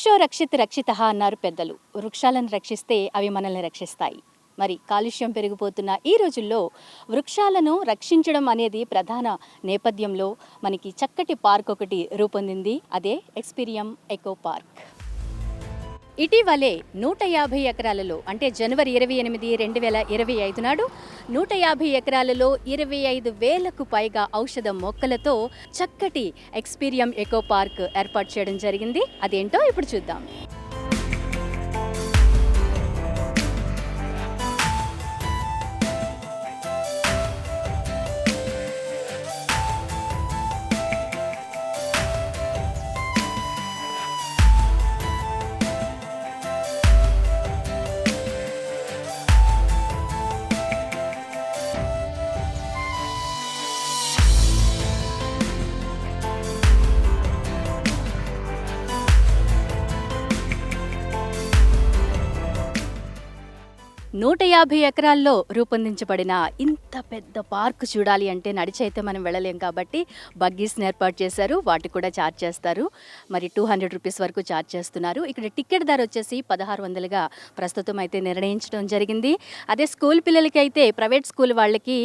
వృక్షో రక్షిత్ రక్షితః అన్నారు పెద్దలు. వృక్షాలను రక్షిస్తే అవి మనల్ని రక్షిస్తాయి. మరి కాలుష్యం పెరిగిపోతున్న ఈ రోజుల్లో వృక్షాలను రక్షించడం అనేది ప్రధాన నేపథ్యంలో మనకి చక్కటి పార్క్ ఒకటి రూపొందింది. అదే ఎక్స్పీరియం ఎకో పార్క్. ఇటీవలే 150 ఎకరాలలో అంటే జనవరి 28, 2025 నాడు 150 ఎకరాలలో 25,000కు పైగా ఔషధ మొక్కలతో చక్కటి ఎక్స్పీరియం ఎకో పార్క్ ఏర్పాటు చేయడం జరిగింది. అదేంటో ఇప్పుడు చూద్దాం. నూట 150 ఎకరాల్లో రూపొందించబడిన ఇంత పెద్ద పార్క్ చూడాలి అంటే నడిచైతే మనం వెళ్ళలేం కాబట్టి బగ్గీస్ని ఏర్పాటు చేశారు. వాటి కూడా ఛార్జ్ చేస్తారు. మరి 200 రూపీస్ వరకు ఛార్జ్ చేస్తున్నారు. ఇక్కడ టికెట్ ధర వచ్చేసి 1600గా ప్రస్తుతం అయితే నిర్ణయించడం జరిగింది. అదే స్కూల్ పిల్లలకి అయితే ప్రైవేట్ స్కూల్ వాళ్ళకి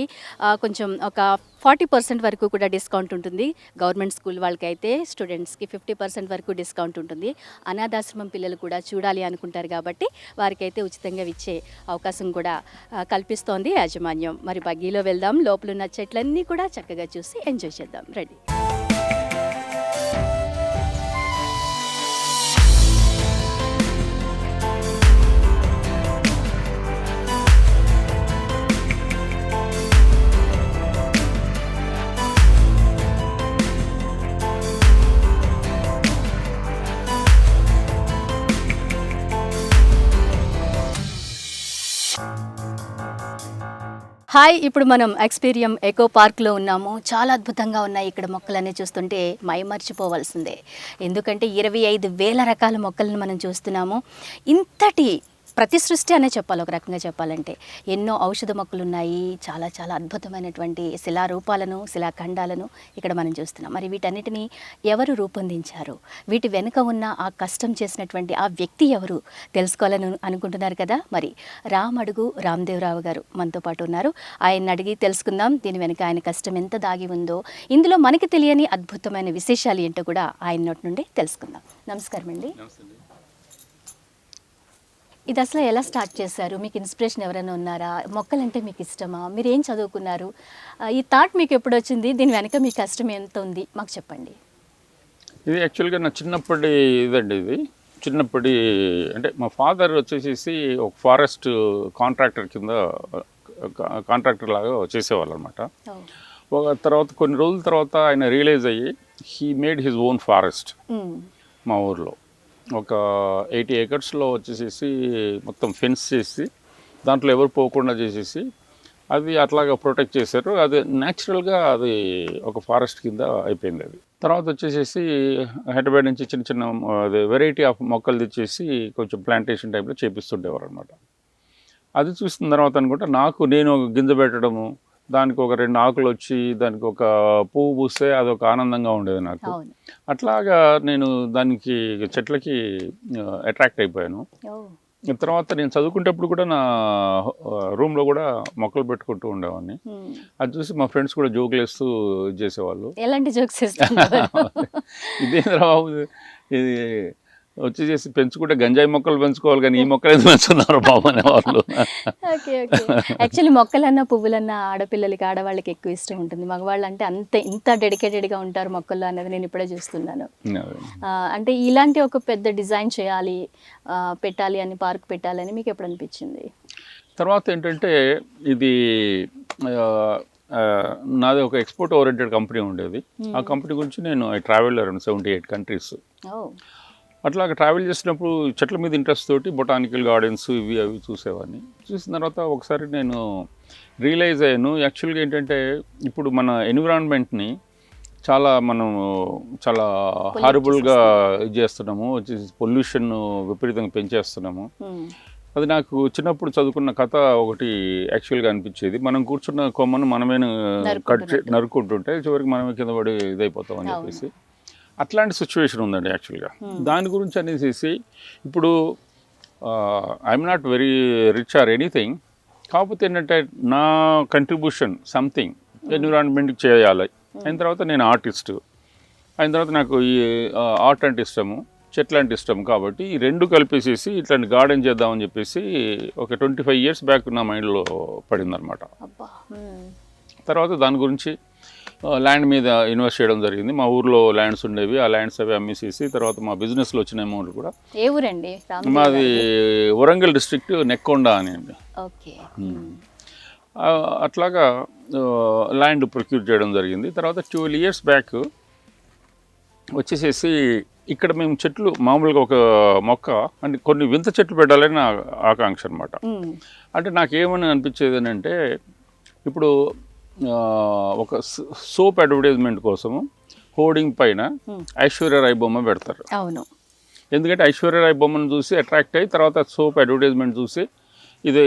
కొంచెం ఒక 40% వరకు కూడా డిస్కౌంట్ ఉంటుంది. గవర్నమెంట్ స్కూల్ వాళ్ళకైతే స్టూడెంట్స్కి 50% వరకు డిస్కౌంట్ ఉంటుంది. అనాథాశ్రమం పిల్లలు కూడా చూడాలి అనుకుంటారు కాబట్టి వారికైతే ఉచితంగా ఇచ్చే అవకాశం కూడా కల్పిస్తోంది యాజమాన్యం. మరి బగ్గీలో వెళ్దాం, లోపల ఉన్న చెట్లన్నీ కూడా చక్కగా చూసి ఎంజాయ్ చేద్దాం. రెడీ. హాయ్, ఇప్పుడు మనం ఎక్స్పీరియం ఎకో పార్క్లో ఉన్నాము. చాలా అద్భుతంగా ఉన్నాయి ఇక్కడ మొక్కలన్నీ చూస్తుంటే మైమర్చిపోవాల్సిందే. ఎందుకంటే 25,000 రకాల మొక్కలను మనం చూస్తున్నాము. ఇంతటి ప్రతి సృష్టి అనే చెప్పాలి, ఒక రకంగా చెప్పాలంటే. ఎన్నో ఔషధ మొక్కలు ఉన్నాయి. చాలా చాలా అద్భుతమైనటువంటి శిలారూపాలను, శిలాఖండాలను ఇక్కడ మనం చూస్తున్నాం. మరి వీటన్నిటినీ ఎవరు రూపొందించారు, వీటి వెనుక ఉన్న ఆ కష్టం చేసినటువంటి ఆ వ్యక్తి ఎవరు తెలుసుకోవాలని అనుకుంటున్నారు కదా. మరి రామడుగు రామదేవరావు గారు మనతో పాటు ఉన్నారు. ఆయన అడిగి తెలుసుకుందాం. దీని వెనుక ఆయన కష్టం ఎంత దాగి ఉందో, ఇందులో మనకి తెలియని అద్భుతమైన విశేషాలు ఏంటో కూడా ఆయన నోటి నుండి తెలుసుకుందాం. నమస్కారం అండి. ఇది అసలు ఎలా స్టార్ట్ చేశారు? మీకు ఇన్స్పిరేషన్ ఎవరైనా ఉన్నారా? మొక్కలంటే మీకు ఇష్టమా? మీరు ఏం చదువుకున్నారు? ఈ థాట్ మీకు ఎప్పుడు వచ్చింది? దీని వెనక మీ కష్టం ఎంత ఉంది మాకు చెప్పండి. ఇది యాక్చువల్గా నా చిన్నప్పటి ఇదండి. ఇది చిన్నప్పటి అంటే మా ఫాదర్ వచ్చేసి ఒక ఫారెస్ట్ కాంట్రాక్టర్ కింద కాంట్రాక్టర్ లాగా చేసేవాళ్ళు అనమాట. తర్వాత కొన్ని రోజుల తర్వాత ఆయన రియలైజ్ అయ్యి he made his own forest మా ఊర్లో. ఒక 80 ఏకర్స్లో వచ్చేసేసి మొత్తం ఫెన్స్ చేసి దాంట్లో ఎవరు పోకుండా చేసేసి అది అట్లాగా ప్రొటెక్ట్ చేశారు. అది న్యాచురల్గా అది ఒక ఫారెస్ట్ కింద అయిపోయింది. అది తర్వాత వచ్చేసేసి హైదరాబాద్ నుంచి చిన్న చిన్న అది వెరైటీ ఆఫ్ మొక్కలు తెచ్చేసి కొంచెం ప్లాంటేషన్ టైప్లో చేపిస్తుండేవారు అనమాట. అది చూసిన తర్వాత అనుకుంటా నేను గింజ పెట్టడము, దానికి ఒక 2 ఆకులు వచ్చి దానికి ఒక పువ్వు పూస్తే అదొక ఆనందంగా ఉండేది నాకు. అట్లాగా నేను దానికి చెట్లకి అట్రాక్ట్ అయిపోయాను. తర్వాత నేను చదువుకునేటప్పుడు కూడా నా రూమ్లో కూడా మొక్కలు పెట్టుకుంటూ ఉండేవాడిని. అది చూసి మా ఫ్రెండ్స్ కూడా జోకులు వేస్తూ చేసేవాళ్ళు. ఎలాంటి జోక్స్? ఇదేంద్రా బాబు, ఇది వచ్చేసి పెంచుకుంటే గంజాయి మొక్కలు పెంచుకోవాలి కానీ ఈ మొక్కలు ఎందుకు పెంచుకున్నారు బాబు అనేవాళ్ళు. Okay okay. యాక్చువల్లీ మొక్కలన్నా పువ్వులన్నా ఆడపిల్లలకి, ఆడవాళ్ళకి ఎక్కువ ఇష్టం ఉంటుంది. మగవాళ్ళు అంటే ఇంత డెడికేటెడ్గా ఉంటారు మొక్కల్లో అనేది నేను ఇప్పుడే చూస్తున్నాను. అంటే ఇలాంటి ఒక పెద్ద డిజైన్ చేయాలి, పెట్టాలి అని, పార్క్ పెట్టాలని మీకు ఎప్పుడు అనిపించింది? తర్వాత ఏంటంటే ఇది నాది ఒక ఎక్స్పోర్ట్ ఓరియంటెడ్ కంపెనీ ఉండేది. ఆ కంపెనీ గురించి నేను ట్రావెల్ అరౌండ్ 78 కంట్రీస్. అట్లాగా ట్రావెల్ చేసినప్పుడు చెట్ల మీద ఇంట్రెస్ట్ తోటి బొటానికల్ గార్డెన్స్ ఇవి అవి చూసేవాడిని. చూసిన తర్వాత ఒకసారి నేను రియలైజ్ అయ్యాను, యాక్చువల్గా ఏంటంటే ఇప్పుడు మన ఎన్విరాన్మెంట్ని మనం చాలా హారబుల్గా ఇది చేస్తున్నాము, వచ్చేసి పొల్యూషన్ విపరీతంగా పెంచేస్తున్నాము. అది నాకు చిన్నప్పుడు చదువుకున్న కథ ఒకటి యాక్చువల్గా అనిపించేది. మనం కూర్చున్న కొమ్మను మనమే నరుక్కుంటుంటే చివరికి మనమే కింద పడి ఇదైపోతాం అని చెప్పేసి అట్లాంటి సిచ్యువేషన్ ఉందండి యాక్చువల్గా. దాని గురించి అనేసి ఇప్పుడు I'm not very rich or anything, కాకపోతే ఏంటంటే నా కంట్రిబ్యూషన్ సంథింగ్ ఎన్విరాన్మెంట్కి చేయాలి. అయిన తర్వాత నేను ఆర్టిస్ట్ అయిన తర్వాత నాకు ఈ ఆర్ట్ అంటే ఇష్టము, చెట్లు అంటే ఇష్టం, కాబట్టి ఈ రెండు కలిపేసేసి ఇట్లాంటి గార్డెన్ చేద్దామని చెప్పేసి ఒక 25 years బ్యాక్ నా మైండ్లో పడిందనమాట. తర్వాత దాని గురించి ల్యాండ్ మీద ఇన్వెస్ట్ చేయడం జరిగింది. మా ఊర్లో ల్యాండ్స్ ఉండేవి, ఆ ల్యాండ్స్ అవి అమ్మేసేసి తర్వాత మా బిజినెస్లో వచ్చిన అమౌంట్ కూడా. ఏ ఊరండి? మాది వరంగల్ డిస్ట్రిక్ట్ నెక్కొండ అని అండి. ఓకే. అట్లాగా ల్యాండ్ ప్రొక్యూర్ చేయడం జరిగింది. తర్వాత 12 years బ్యాక్ వచ్చేసేసి ఇక్కడ మేము చెట్లు మామూలుగా ఒక మొక్క అంటే కొన్ని వింత చెట్లు పెట్టాలని నా ఆకాంక్ష అనమాట. అంటే నాకేమని అనిపించేది అంటే ఇప్పుడు ఒక సోప్ అడ్వర్టైజ్మెంట్ కోసము హోర్డింగ్ పైన ఐశ్వర్య రాయ్ బొమ్మ పెడతారు. అవును. ఎందుకంటే ఐశ్వర్య రాయ్ బొమ్మను చూసి అట్రాక్ట్ అయ్యి తర్వాత సోప్ అడ్వర్టైజ్మెంట్ చూసి ఇది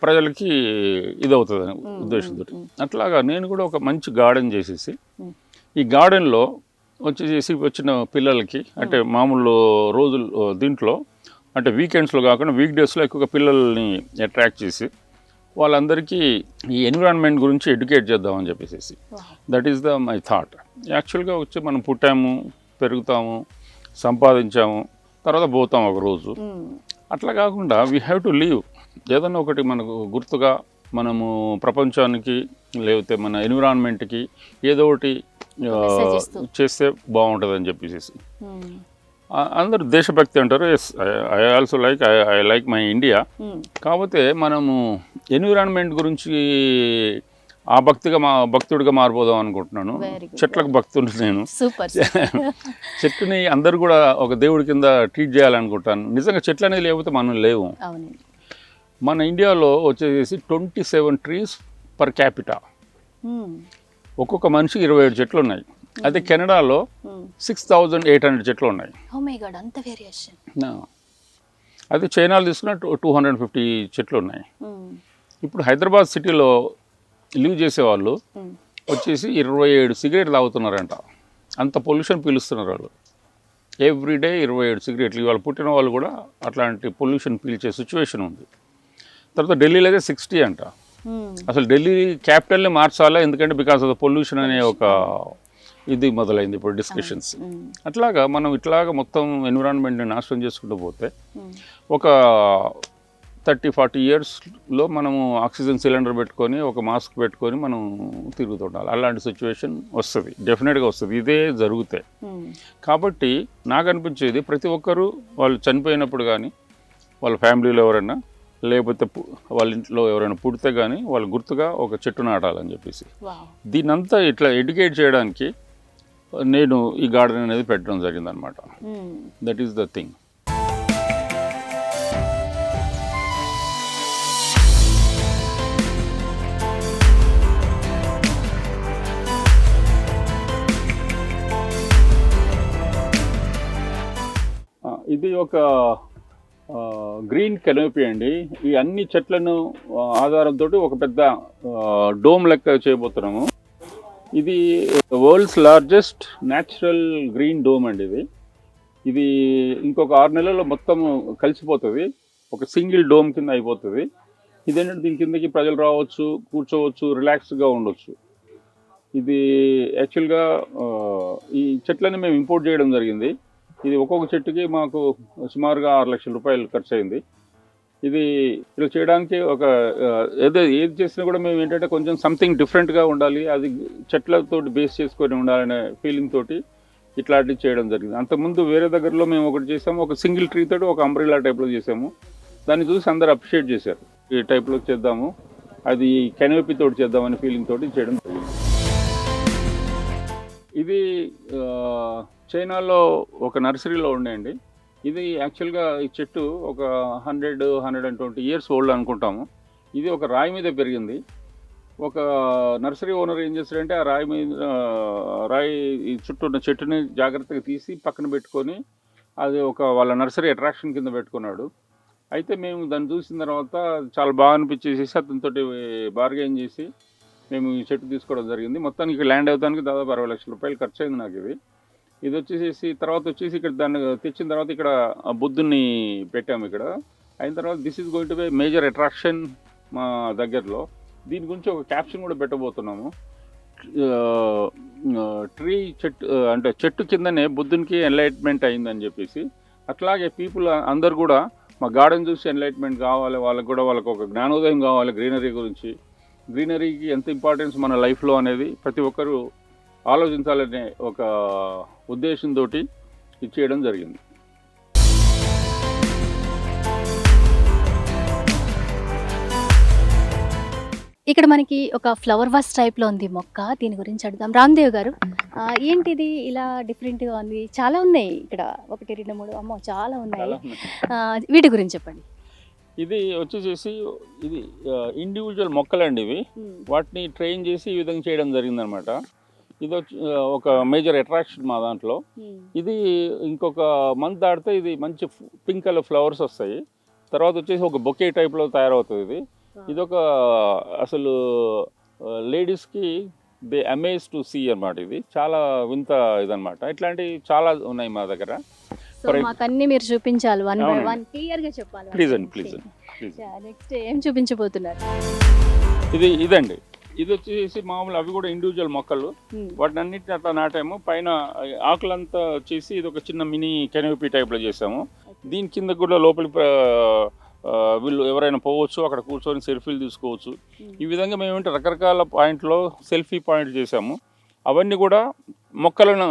ప్రజలకి ఇది అవుతుందని ఉద్దేశంతో అట్లాగా నేను కూడా ఒక మంచి గార్డెన్ చేసేసి ఈ గార్డెన్లో వచ్చేసి వచ్చిన పిల్లలకి అంటే మామూలు రోజులు దీంట్లో అంటే వీకెండ్స్లో కాకుండా వీక్ డేస్లో ఎక్కువగా పిల్లల్ని అట్రాక్ట్ చేసి వాళ్ళందరికీ ఈ ఎన్విరాన్మెంట్ గురించి ఎడ్యుకేట్ చేద్దామని చెప్పేసి that is the my thought. యాక్చువల్గా వచ్చి మనం పుట్టాము, పెరుగుతాము, సంపాదించాము, తర్వాత పోతాం ఒక రోజు. అట్లా కాకుండా వీ హ్యావ్ టు లీవ్. ఏదన్నా ఒకటి మనకు గుర్తుగా మనము ప్రపంచానికి లేకపోతే మన ఎన్విరాన్మెంట్కి ఏదో ఒకటి చేస్తే బాగుంటుందని చెప్పేసి అందరూ దేశభక్తి అంటారు. Yes, I also like I like my India. కాకపోతే మనము ఎన్విరాన్మెంట్ గురించి ఆ భక్తుడిగా మారిపోదాం అనుకుంటున్నాను. చెట్లకు భక్తుడు నేను. చెట్టుని అందరూ కూడా ఒక దేవుడి కింద ట్రీట్ చేయాలనుకుంటాను. నిజంగా చెట్లు అనేది లేకపోతే మనం లేవు. మన ఇండియాలో వచ్చేసి 27 trees per capita. ఒక్కొక్క మనిషికి 27 చెట్లు ఉన్నాయి. అదే కెనడాలో 6,800 చెట్లు ఉన్నాయి. అదే చైనాలో తీసుకున్న 250 చెట్లు ఉన్నాయి. ఇప్పుడు హైదరాబాద్ సిటీలో లివ్ చేసేవాళ్ళు వచ్చేసి 27 సిగరెట్లు తాగుతున్నారంట. అంత పొల్యూషన్ పీలుస్తున్నారు వాళ్ళు. ఎవ్రీడే 27 సిగరెట్లు. ఇవాళ పుట్టిన వాళ్ళు కూడా అట్లాంటి పొల్యూషన్ పీల్చే సిచ్యువేషన్ ఉంది. తర్వాత ఢిల్లీలో అయితే 60 అంట. అసలు ఢిల్లీ క్యాపిటల్ని మార్చాలా, ఎందుకంటే బికాస్ ఆఫ్ ద పొల్యూషన్ అనే ఒక ఇది మొదలైంది ఇప్పుడు డిస్కషన్స్. అట్లాగా మనం ఇట్లాగా మొత్తం ఎన్విరాన్మెంట్ని నాశనం చేసుకుంటూ పోతే ఒక 30-40 yearsలో మనము ఆక్సిజన్ సిలిండర్ పెట్టుకొని ఒక మాస్క్ పెట్టుకొని మనం తిరుగుతుండాలి. అలాంటి సిచ్యువేషన్ వస్తుంది, డెఫినెట్గా వస్తుంది. ఇదే జరుగుతాయి. కాబట్టి నాకు అనిపించేది ప్రతి ఒక్కరూ వాళ్ళు చనిపోయినప్పుడు కానీ వాళ్ళ ఫ్యామిలీలో ఎవరైనా లేకపోతే వాళ్ళ ఇంట్లో ఎవరైనా పుడితే కానీ వాళ్ళు గుర్తుగా ఒక చెట్టు నాటాలని చెప్పేసి దీన్నంతా ఇట్లా ఎడ్యుకేట్ చేయడానికి నేను ఈ గార్డెన్ అనేది పెట్టడం జరిగిందనమాట. That is the thing. ఇది ఒక గ్రీన్ కెనోపీ అండి. ఈ అన్ని చెట్లను ఆధారంతో ఒక పెద్ద డోమ్ లెక్క చేయబోతున్నాము. ఇది world's largest natural green dome అండి. ఇది ఇంకొక 6 నెలల్లో మొత్తం కలిసిపోతుంది, ఒక సింగిల్ డోమ్ కింద అయిపోతుంది. ఇదేంటంటే దీని కిందకి ప్రజలు రావచ్చు, కూర్చోవచ్చు, రిలాక్స్గా ఉండొచ్చు. ఇది యాక్చువల్గా ఈ చెట్లని మేము ఇంపోర్ట్ చేయడం జరిగింది. ఇది ఒక్కొక్క చెట్టుకి మాకు సుమారుగా 6 లక్షల రూపాయలు ఖర్చు అయింది. ఇది ఇలా చేయడానికి ఒక ఏది చేసినా కూడా మేము ఏంటంటే కొంచెం సంథింగ్ డిఫరెంట్గా ఉండాలి, అది చెట్లతో బేస్ చేసుకొని ఉండాలనే ఫీలింగ్ తోటి ఇట్లాంటివి చేయడం జరిగింది. అంతకుముందు వేరే దగ్గరలో మేము ఒకటి చేసాము, ఒక సింగిల్ ట్రీ తోటి ఒక అంబ్రెల్లా టైప్లో చేసాము. దాన్ని చూసి అందరు అప్రిషియేట్ చేశారు. ఈ టైప్లో చేద్దాము, అది కెనోపీ తోటి చేద్దామనే ఫీలింగ్ తోటి చేయడం జరిగింది. ఇది చైనాలో ఒక నర్సరీలో ఉండేయండి. ఇది యాక్చువల్గా ఈ చెట్టు ఒక 100-120 years ఓల్డ్ అనుకుంటాము. ఇది ఒక రాయి మీద పెరిగింది. ఒక నర్సరీ ఓనర్ ఏం చేస్తాడంటే ఆ రాయి చుట్టూ ఉన్న చెట్టుని జాగ్రత్తగా తీసి పక్కన పెట్టుకొని అది ఒక వాళ్ళ నర్సరీ అట్రాక్షన్ కింద పెట్టుకున్నాడు. అయితే మేము దాన్ని చూసిన తర్వాత చాలా బాగా అనిపించేసి అతనితో బార్గెన్ చేసి మేము ఈ చెట్టు తీసుకోవడం జరిగింది. మొత్తానికి ల్యాండ్ అవుతానికి దాదాపు 60 లక్షల రూపాయలు ఖర్చు అయింది నాకు ఇది. ఇది వచ్చేసి తర్వాత వచ్చేసి ఇక్కడ దాన్ని తెచ్చిన తర్వాత ఇక్కడ ఆ బుద్ధుని పెట్టాము ఇక్కడ. అయిన తర్వాత this is going to be major attraction మా దగ్గరలో. దీని గురించి ఒక క్యాప్షన్ కూడా పెట్టబోతున్నాము. ట్రీ చెట్టు అంటే చెట్టు కిందనే బుద్ధునికి ఎన్లైట్మెంట్ అయిందని చెప్పేసి. అట్లాగే పీపుల్ అందరు కూడా మా గార్డెన్ చూసి ఎన్లైట్మెంట్ కావాలి, వాళ్ళకు కూడా వాళ్ళకు ఒక జ్ఞానోదయం కావాలి గ్రీనరీ గురించి. గ్రీనరీకి ఎంత ఇంపార్టెన్స్ మన లైఫ్లో అనేది ప్రతి ఒక్కరూ ఆలోచించాలనే ఒక ఉద్దేశంతో ఇది చేయడం జరిగింది. ఇక్కడ మనకి ఒక ఫ్లవర్ వాస్ టైప్లో ఉంది మొక్క, దీని గురించి అడుగుదాం. రామ్దేవ్ గారు, ఏంటిది ఇలా డిఫరెంట్గా ఉంది? చాలా ఉన్నాయి ఇక్కడ, 1 2 3 అమ్మో చాలా ఉన్నాయి. వీటి గురించి చెప్పండి. ఇది వచ్చేసేసి ఇది ఇండివిజువల్ మొక్కలండి ఇవి. వాటిని ట్రైన్ చేసి ఈ విధంగా చేయడం జరిగిందనమాట. ఇది వచ్చి ఒక మేజర్ అట్రాక్షన్ మా దాంట్లో. ఇది ఇంకొక మంత్ దాటితే ఇది మంచి పింక్ కలర్ ఫ్లవర్స్ వస్తాయి. తర్వాత వచ్చేసి ఒక బొకే టైప్లో తయారవుతుంది ఇది. ఇదొక అసలు లేడీస్కి దే అమేజ్ టు సీ అన్నమాట. ఇది చాలా వింత ఇదనమాట. ఇట్లాంటివి చాలా ఉన్నాయి మా దగ్గర. మాకన్నీ మీరు చూపించాలి, 1 by 1 క్లియర్గా చెప్పాలి. ప్లీజ్ అండి, ప్లీజ్ అండి. నెక్స్ట్ ఏం చూపించబోతున్నారు? ఇదండి. ఇది వచ్చేసి మామూలు అవి కూడా ఇండివిజువల్ మొక్కలు. వాటిని అన్నిటిని అట్లా నాటాము. పైన ఆకులంతా వచ్చేసి ఇది ఒక చిన్న మినీ కెనోపీ టైప్లో చేసాము. దీని కింద కూడా లోపలి వీళ్ళు ఎవరైనా పోవచ్చు, అక్కడ కూర్చొని సెల్ఫీలు తీసుకోవచ్చు. ఈ విధంగా మేము ఏంటంటే రకరకాల పాయింట్లో సెల్ఫీ పాయింట్ చేసాము. అవన్నీ కూడా మొక్కలను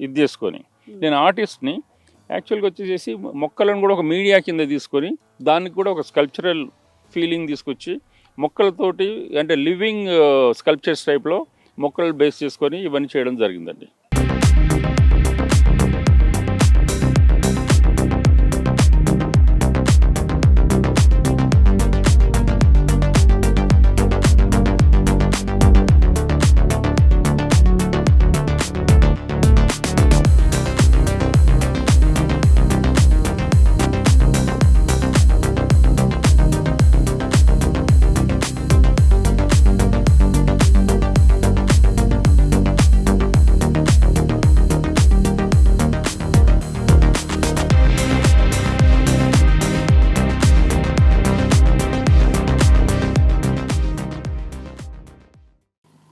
ఇది చేసుకొని, నేను ఆర్టిస్ట్ని యాక్చువల్గా వచ్చేసి మొక్కలను కూడా ఒక మీడియా కింద తీసుకొని దానికి కూడా ఒక స్కల్ప్చరల్ ఫీలింగ్ తీసుకొచ్చి మొక్కలతోటి అంటే లివింగ్ స్కల్ప్చర్స్ టైప్లో మొక్కలు బేస్ చేసుకొని ఇవన్నీ చేయడం జరిగిందండి.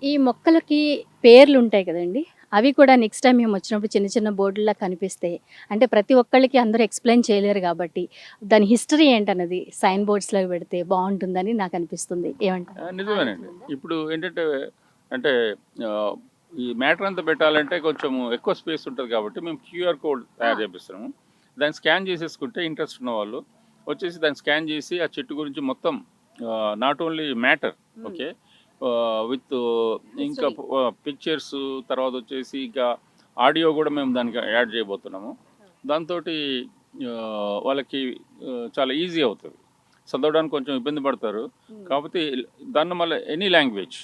ఈ మొక్కలకి పేర్లు ఉంటాయి కదండి, అవి కూడా నెక్స్ట్ టైం మేము వచ్చినప్పుడు చిన్న చిన్న బోర్డులా కనిపిస్తాయి. అంటే ప్రతి ఒక్కళ్ళకి అందరూ ఎక్స్ప్లెయిన్ చేయలేరు కాబట్టి దాని హిస్టరీ ఏంటన్నది సైన్ బోర్డ్స్లో పెడితే బాగుంటుందని నాకు అనిపిస్తుంది. ఏమంటారు? నిజమేనండి. ఇప్పుడు ఏంటంటే అంటే ఈ మ్యాటర్ అంతా పెట్టాలంటే కొంచెం ఎక్కువ స్పేస్ ఉంటుంది కాబట్టి మేము క్యూఆర్ కోడ్ తయారు చేపిస్తున్నాము. దాన్ని స్కాన్ చేసేసుకుంటే ఇంట్రెస్ట్ ఉన్న వాళ్ళు వచ్చేసి దాన్ని స్కాన్ చేసి ఆ చెట్టు గురించి మొత్తం not only matter okay with ఇంకా పిక్చర్స్, తర్వాత వచ్చేసి ఇంకా ఆడియో కూడా మేము దానికి యాడ్ చేయబోతున్నాము. దాంతో వాళ్ళకి చాలా ఈజీ అవుతుంది. చదవడానికి కొంచెం ఇబ్బంది పడతారు కాకపోతే దాన్ని మళ్ళీ ఎనీ లాంగ్వేజ్,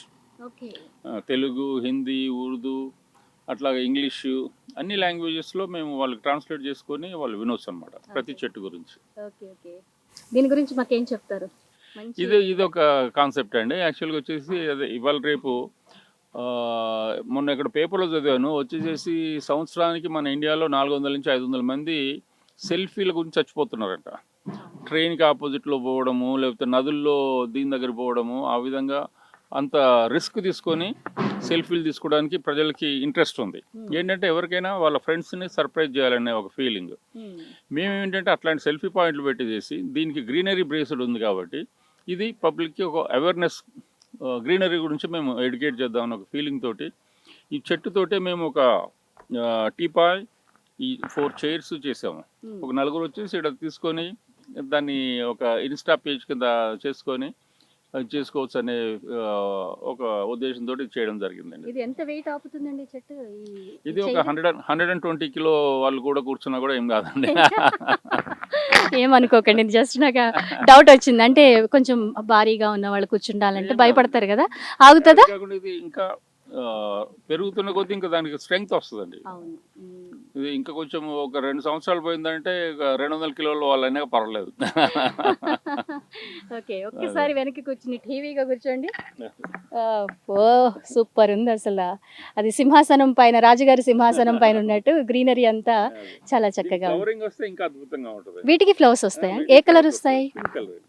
తెలుగు, హిందీ, ఉర్దూ, అట్లాగే ఇంగ్లీషు, అన్ని లాంగ్వేజెస్లో మేము వాళ్ళకి ట్రాన్స్లేట్ చేసుకొని వాళ్ళు వినొచ్చు అనమాట ప్రతి చెట్టు గురించి. దీని గురించి మాకేం చెప్తారు? ఇది ఒక కాన్సెప్ట్ అండి. యాక్చువల్గా వచ్చేసి అదే ఇవాళ రేపు మొన్న ఇక్కడ పేపర్లో చదివాను, వచ్చేసేసి సంవత్సరానికి మన ఇండియాలో 400 నుంచి 500 మంది సెల్ఫీల గురించి చచ్చిపోతున్నారంట. ట్రైన్కి ఆపోజిట్లో పోవడము, లేకపోతే నదుల్లో దీని దగ్గర పోవడము, ఆ విధంగా అంత రిస్క్ తీసుకొని సెల్ఫీలు తీసుకోవడానికి ప్రజలకి ఇంట్రెస్ట్ ఉంది. ఏంటంటే ఎవరికైనా వాళ్ళ ఫ్రెండ్స్ని సర్ప్రైజ్ చేయాలనే ఒక ఫీలింగ్. మేము ఏంటంటే అట్లాంటి సెల్ఫీ పాయింట్లు పెట్టి చేసి దీనికి గ్రీనరీ బేస్డ్ ఉంది కాబట్టి ఇది పబ్లిక్కి ఒక అవేర్నెస్, గ్రీనరీ గురించి మేము ఎడ్యుకేట్ చేద్దామని ఒక ఫీలింగ్ తోటి ఈ చెట్టుతోటే మేము ఒక టీపాయ్, ఈ 4 చైర్స్ చేసాము. ఒక 4 వచ్చేసి ఇక్కడ తీసుకొని దాన్ని ఒక ఇన్స్టా పేజ్ కింద చేసుకొని చేసుకోవచ్చు అనే ఒక ఉద్దేశంతో చేయడం జరిగిందండి. ఇది ఎంత వెయిట్ ఆపుతుందండి చెట్టు? ఇది ఒక 120 కిలో వాళ్ళు కూడా కూర్చున్నా కూడా ఏం కాదండి. ఏమనుకోకండి, జస్ట్ నాకు డౌట్ వచ్చింది. అంటే కొంచెం భారీగా ఉన్న వాళ్ళు కూర్చుండాలంటే భయపడతారు కదా, ఆగుతుందా? ఇది ఇంకా పెరుగుతున్న కొద్దీ ఇంకా దానికి స్ట్రెంగ్త్ వస్తుందండి. అవును. ఇది ఇంకా కొంచెం ఒక 2 సంవత్సరాలు పోయిందంటే ఇక 200 కిలోల వాళ్ళైనా పర్వాలేదు. ఓకే, ఒక్కసారి వెనక్కి కూర్చుని టీవీగా కూర్చోండి. ఓ సూపర్ ఉంది అసలు. అది సింహాసనం పైన, రాజుగారి సింహాసనం పైన ఉన్నట్టు గ్రీనరీ అంతా చాలా చక్కగా ఉంది. ఫ్లవరింగ్ వస్తే ఇంకా అద్భుతంగా ఉంటుంది. వీటికి ఫ్లవర్స్ వస్తాయా? ఏ కలర్ వస్తాయి? Pink colour.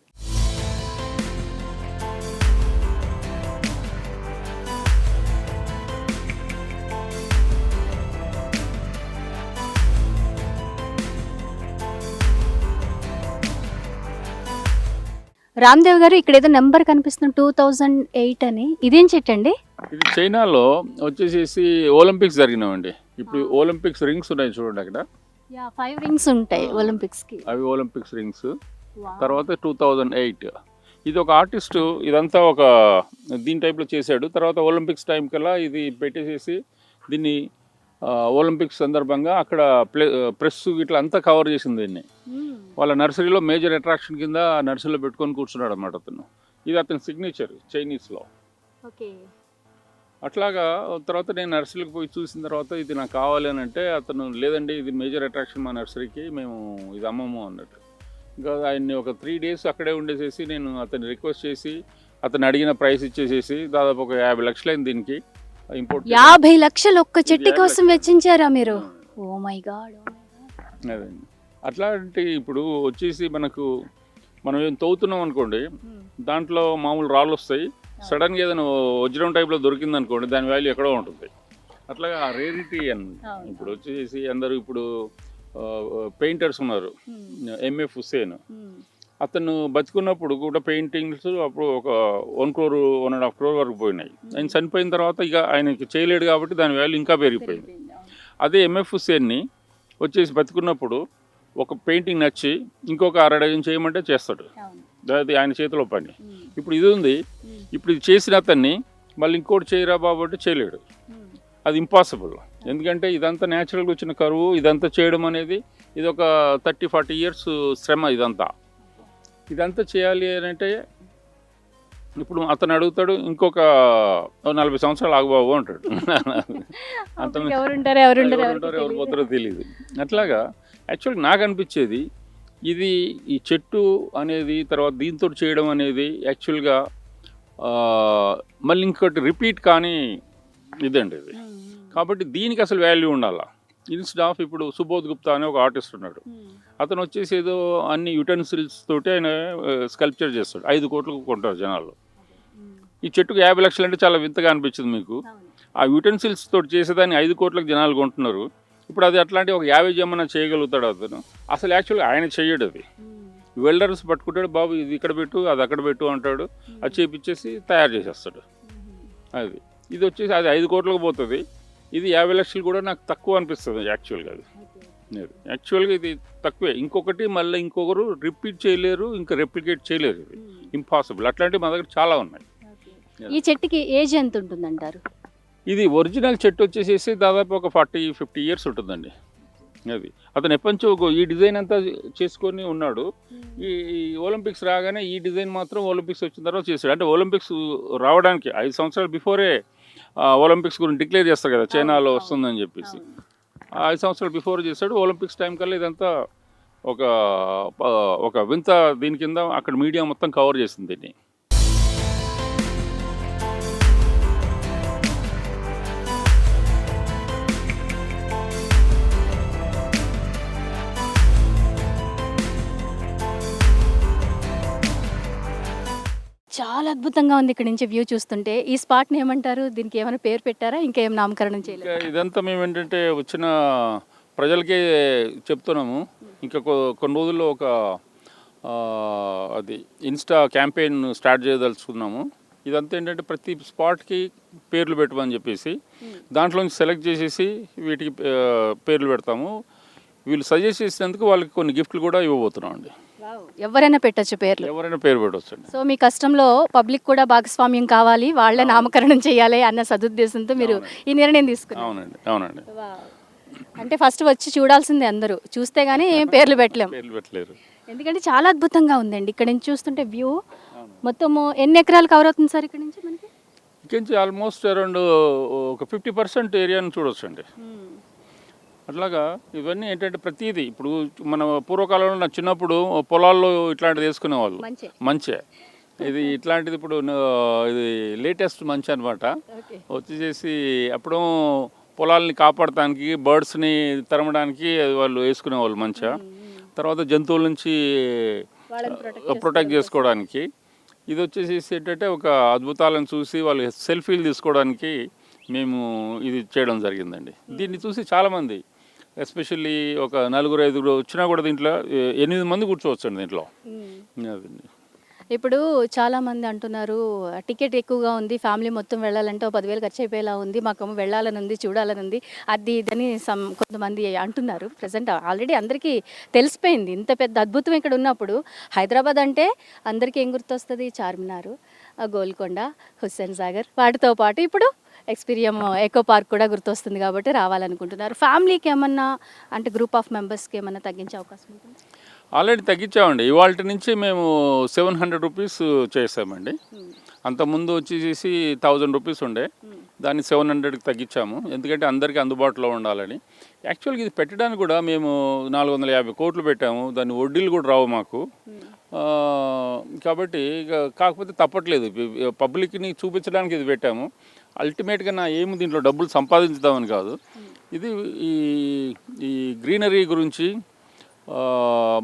రామ్దేవ్ గారు, ఇక్కడ ఏదో నెంబర్ కనిపిస్తుంది 2008 అని. ఇదేం చెట్టు అండి? ఇది చైనాలో వచ్చేసేసి ఒలింపిక్స్ జరిగినామండి. ఇప్పుడు ఒలింపిక్స్ రింగ్స్ ఉన్నాయి చూడండి అక్కడ. 5 రింగ్స్ ఉంటాయి ఒలింపిక్స్ కి. అవి ఒలింపిక్స్ రింగ్స్. తర్వాత 2008 ఇది ఒక ఆర్టిస్ట్ ఇదంతా ఒక దీని టైప్లో చేశాడు. తర్వాత ఒలింపిక్స్ టైం కల్లా ఇది పెట్టేసేసి దీన్ని ఒలింపిక్స్ సందర్భంగా అక్కడ ప్రెస్ ఇట్లా అంతా కవర్ చేసింది దీన్ని. వాళ్ళ నర్సరీలో మేజర్ అట్రాక్షన్ కింద నర్సరీలో పెట్టుకొని కూర్చున్నాడు అనమాట అతను. ఇది అతని సిగ్నేచర్ చైనీస్లో. ఓకే. అట్లాగా తర్వాత నేను నర్సరీకి పోయి చూసిన తర్వాత ఇది నాకు కావాలి అని అంటే అతను లేదండి ఇది మేజర్ అట్రాక్షన్ మా నర్సరీకి, మేము ఇది అమ్మము అన్నట్టు. ఇంకా ఆయన్ని ఒక 3 days అక్కడే ఉండేసేసి నేను అతన్ని రిక్వెస్ట్ చేసి అతను అడిగిన ప్రైస్ ఇచ్చేసేసి దాదాపు ఒక 50 లక్షలు అయింది దీనికి ఇంపోర్ట్. 50 లక్షలు ఒక్క చెట్టు కోసం వెచ్చించారా మీరు? Oh my god. అదండి. అట్లాంటి ఇప్పుడు వచ్చేసి మనం ఏం తవ్వుతున్నాం అనుకోండి, దాంట్లో మామూలు రాళ్ళు వస్తాయి. సడన్గా ఏదైనా వజ్రం టైప్లో దొరికింది అనుకోండి, దాని వాల్యూ ఎక్కడో ఉంటుంది. అట్లాగా ఆ రేరిటీ అని ఇప్పుడు వచ్చేసి అందరూ ఇప్పుడు పెయింటర్స్ ఉన్నారు. ఎంఎఫ్ హుస్సేన్ అతను బతుకున్నప్పుడు కూడా పెయింటింగ్స్ అప్పుడు ఒక 1 crore 1.5 crore వరకు పోయినాయి. ఆయన చనిపోయిన తర్వాత ఇక ఆయనకి చేయలేడు కాబట్టి దాని వాల్యూ ఇంకా పెరిగిపోయింది. అదే ఎంఎఫ్ హుస్సేన్ని వచ్చేసి బతుకున్నప్పుడు ఒక పెయింటింగ్ నచ్చి ఇంకొక 6 డజన్ చేయమంటే చేస్తాడు. అది ఆయన చేతిలో పని. ఇప్పుడు ఇది ఉంది, ఇప్పుడు ఇది చేసిన అతన్ని మళ్ళీ ఇంకోటి చేయరా బాబు అంటే చేయలేడు. అది ఇంపాసిబుల్. ఎందుకంటే ఇదంతా న్యాచురల్గా వచ్చిన కరువు, ఇదంతా చేయడం అనేది ఇది ఒక 30-40 years శ్రమ. ఇదంతా చేయాలి అని అంటే ఇప్పుడు అతను అడుగుతాడు ఇంకొక 40 సంవత్సరాలు ఆగుబాబు అంటాడు. అతను ఎవరు పోతారో తెలియదు. అట్లాగా యాక్చువల్గా నాకు అనిపించేది ఇది ఈ చెట్టు అనేది తర్వాత దీంతో చేయడం అనేది యాక్చువల్గా మళ్ళీ ఇంకోటి రిపీట్ కానీ ఇదండి ఇది. కాబట్టి దీనికి అసలు వాల్యూ ఉండాలా. ఇన్స్టెడ్ ఆఫ్ ఇప్పుడు సుబోధ్ గుప్తా అనే ఒక ఆర్టిస్ట్ ఉన్నాడు. అతను వచ్చేసి ఏదో అన్ని యుటెన్సిల్స్ తోటి ఆయన స్కల్ప్చర్ చేస్తాడు. 5 కోట్లకు కొంటారు జనాలు. ఈ చెట్టుకు 50 లక్షలు అంటే చాలా వింతగా అనిపించింది మీకు. ఆ యుటెన్సిల్స్ తోటి చేసేదాన్ని 5 కోట్లకు జనాలు కొంటున్నారు. ఇప్పుడు అది అట్లాంటి ఒక 50 జమ్మన చేయగలుగుతాడు అతను. అసలు యాక్చువల్గా ఆయన చెయ్యడు. అది వెల్డర్స్ పట్టుకుంటాడు, బాబు ఇది ఇక్కడ పెట్టు అది అక్కడ పెట్టు అంటాడు. అది చేపించేసి తయారు చేసేస్తాడు. అది ఇది వచ్చేసి అది 5 కోట్లకు పోతుంది. ఇది 50 లక్షలు కూడా నాకు తక్కువ అనిపిస్తుంది యాక్చువల్గా. యాక్చువల్గా ఇది తక్కువే. ఇంకొకటి మళ్ళీ ఇంకొకరు రిపీట్ చేయలేరు, ఇంకా రెప్లికేట్ చేయలేరు. ఇది ఇంపాసిబుల్. అట్లాంటివి మా దగ్గర చాలా ఉన్నాయి. ఈ చెట్టుకి ఏజ్ ఎంత ఉంటుందంటారు? ఇది ఒరిజినల్ చెట్టు వచ్చేసేసి దాదాపు ఒక 40-50 years ఉంటుందండి. అది అతను ఎప్పటించో ఈ డిజైన్ అంతా చేసుకొని ఉన్నాడు. ఈ ఒలింపిక్స్ రాగానే ఈ డిజైన్ మాత్రం ఒలింపిక్స్ వచ్చిన తర్వాత చేశాడు. అంటే ఒలింపిక్స్ రావడానికి 5 సంవత్సరాలు బిఫోరే ఒలింపిక్స్ గురించి డిక్లేర్ చేస్తారు కదా, చైనాలో వస్తుందని చెప్పేసి. 5 సంవత్సరాలు బిఫోర్ చేశాడు. ఒలింపిక్స్ టైం కల్లా ఇదంతా ఒక వింత దీని కింద అక్కడ మీడియా మొత్తం కవర్ చేసింది దీన్ని. చాలా అద్భుతంగా ఉంది ఇక్కడ నుంచి వ్యూ చూస్తుంటే. ఈ స్పాట్ని ఏమంటారు? దీనికి ఏమైనా పేరు పెట్టారా? ఇంకేం నామకరణం చేయలేదు? ఇదంతా మేము ఏంటంటే వచ్చిన ప్రజలకే చెప్తున్నాము. ఇంకా కొన్ని రోజుల్లో ఒక అది ఇన్స్టా క్యాంపెయిన్ స్టార్ట్ చేయదలుచుకున్నాము. ఇదంతా ఏంటంటే ప్రతి స్పాట్కి పేర్లు పెట్టమని చెప్పేసి దాంట్లోంచి సెలెక్ట్ చేసేసి వీటికి పేర్లు పెడతాము. వీళ్ళు సజెస్ట్ చేసినందుకు వాళ్ళకి కొన్ని గిఫ్ట్లు కూడా ఇవ్వబోతున్నాం అండి. ఎవరైనా పెట్టచ్చు పేర్లు? ఎవరైనా పేరు పెట్టవచ్చు. సో మీ కష్టంలో పబ్లిక్ కూడా భాగస్వామ్యం కావాలి, వాళ్ళే నామకరణం చేయాలి అన్న సదుద్దేశంతో మీరు ఈ నిర్ణయం తీసుకున్నారు. అవునండి, అవునండి. అంటే ఫస్ట్ వచ్చి చూడాల్సిందే, అందరూ చూస్తే గానీ పేర్లు పెట్టలేరు. ఎందుకంటే చాలా అద్భుతంగా ఉందండి. ఇక్కడ నుంచి చూస్తుంటే వ్యూ మొత్తము ఎన్ని ఎకరాలు కవర్ అవుతుంది సార్ ఇక్కడ నుంచి మనకి? ఇక్కడి ఆల్మోస్ట్ అరౌండ్ ఒక 50% ఏరియాని చూడొచ్చండి. అట్లాగా ఇవన్నీ ఏంటంటే ప్రతిదీ ఇప్పుడు మన పూర్వకాలంలో నా చిన్నప్పుడు పొలాల్లో ఇట్లాంటిది వేసుకునేవాళ్ళు. మంచే ఇది ఇట్లాంటిది ఇప్పుడు ఇది లేటెస్ట్ మంచి అనమాట. వచ్చేసి అప్పుడు పొలాల్ని కాపాడటానికి బర్డ్స్ని తరమడానికి వాళ్ళు వేసుకునేవాళ్ళు మంచిగా. తర్వాత జంతువుల నుంచి ప్రొటెక్ట్ చేసుకోవడానికి. ఇది వచ్చేసి ఏంటంటే ఒక అద్భుతాలను చూసి వాళ్ళు సెల్ఫీలు తీసుకోవడానికి మేము ఇది చేయడం జరిగిందండి. దీన్ని చూసి చాలామంది ఎస్పెషల్లీ ఒక 4-5 వచ్చినా కూడా దీంట్లో 8 మంది కూర్చోవచ్చండి దీంట్లో. అదండి. ఇప్పుడు చాలామంది అంటున్నారు టికెట్ ఎక్కువగా ఉంది, ఫ్యామిలీ మొత్తం వెళ్ళాలంటే 10,000 ఖర్చు అయిపోయేలా ఉంది, మాకు వెళ్ళాలని ఉంది, చూడాలని ఉంది, అది ఇదని కొంతమంది అంటున్నారు. ప్రజెంట్ ఆల్రెడీ అందరికీ తెలిసిపోయింది ఇంత పెద్ద అద్భుతం ఇక్కడ ఉన్నప్పుడు. హైదరాబాద్ అంటే అందరికీ ఏం గుర్తొస్తుంది? చార్మినారు, గోల్కొండ, హుస్సేన్ సాగర్, వాటితో పాటు ఇప్పుడు ఎక్స్పీరియం ఎకో పార్క్ కూడా గుర్తొస్తుంది కాబట్టి రావాలనుకుంటున్నారు. ఫ్యామిలీకి ఏమన్నా అంటే గ్రూప్ ఆఫ్ మెంబర్స్కి ఏమన్నా తగ్గించే అవకాశం ఉంటుంది? ఆల్రెడీ తగ్గించామండి. ఇవాళ నుంచి మేము 700 రూపీస్ చేసామండి. అంతకుముందు వచ్చేసి 1000 రూపీస్ ఉండే, దాన్ని 700కి తగ్గించాము. ఎందుకంటే అందరికీ అందుబాటులో ఉండాలని. యాక్చువల్గా ఇది పెట్టడానికి కూడా మేము 450 కోట్లు పెట్టాము. దాని వడ్డీలు కూడా రావు మాకు. కాబట్టి కాకపోతే తప్పట్లేదు, పబ్లిక్ని చూపించడానికి ఇది పెట్టాము. అల్టిమేట్గా నా ఏమి దీంట్లో డబ్బులు సంపాదించుదామని కాదు, ఇది ఈ గ్రీనరీ గురించి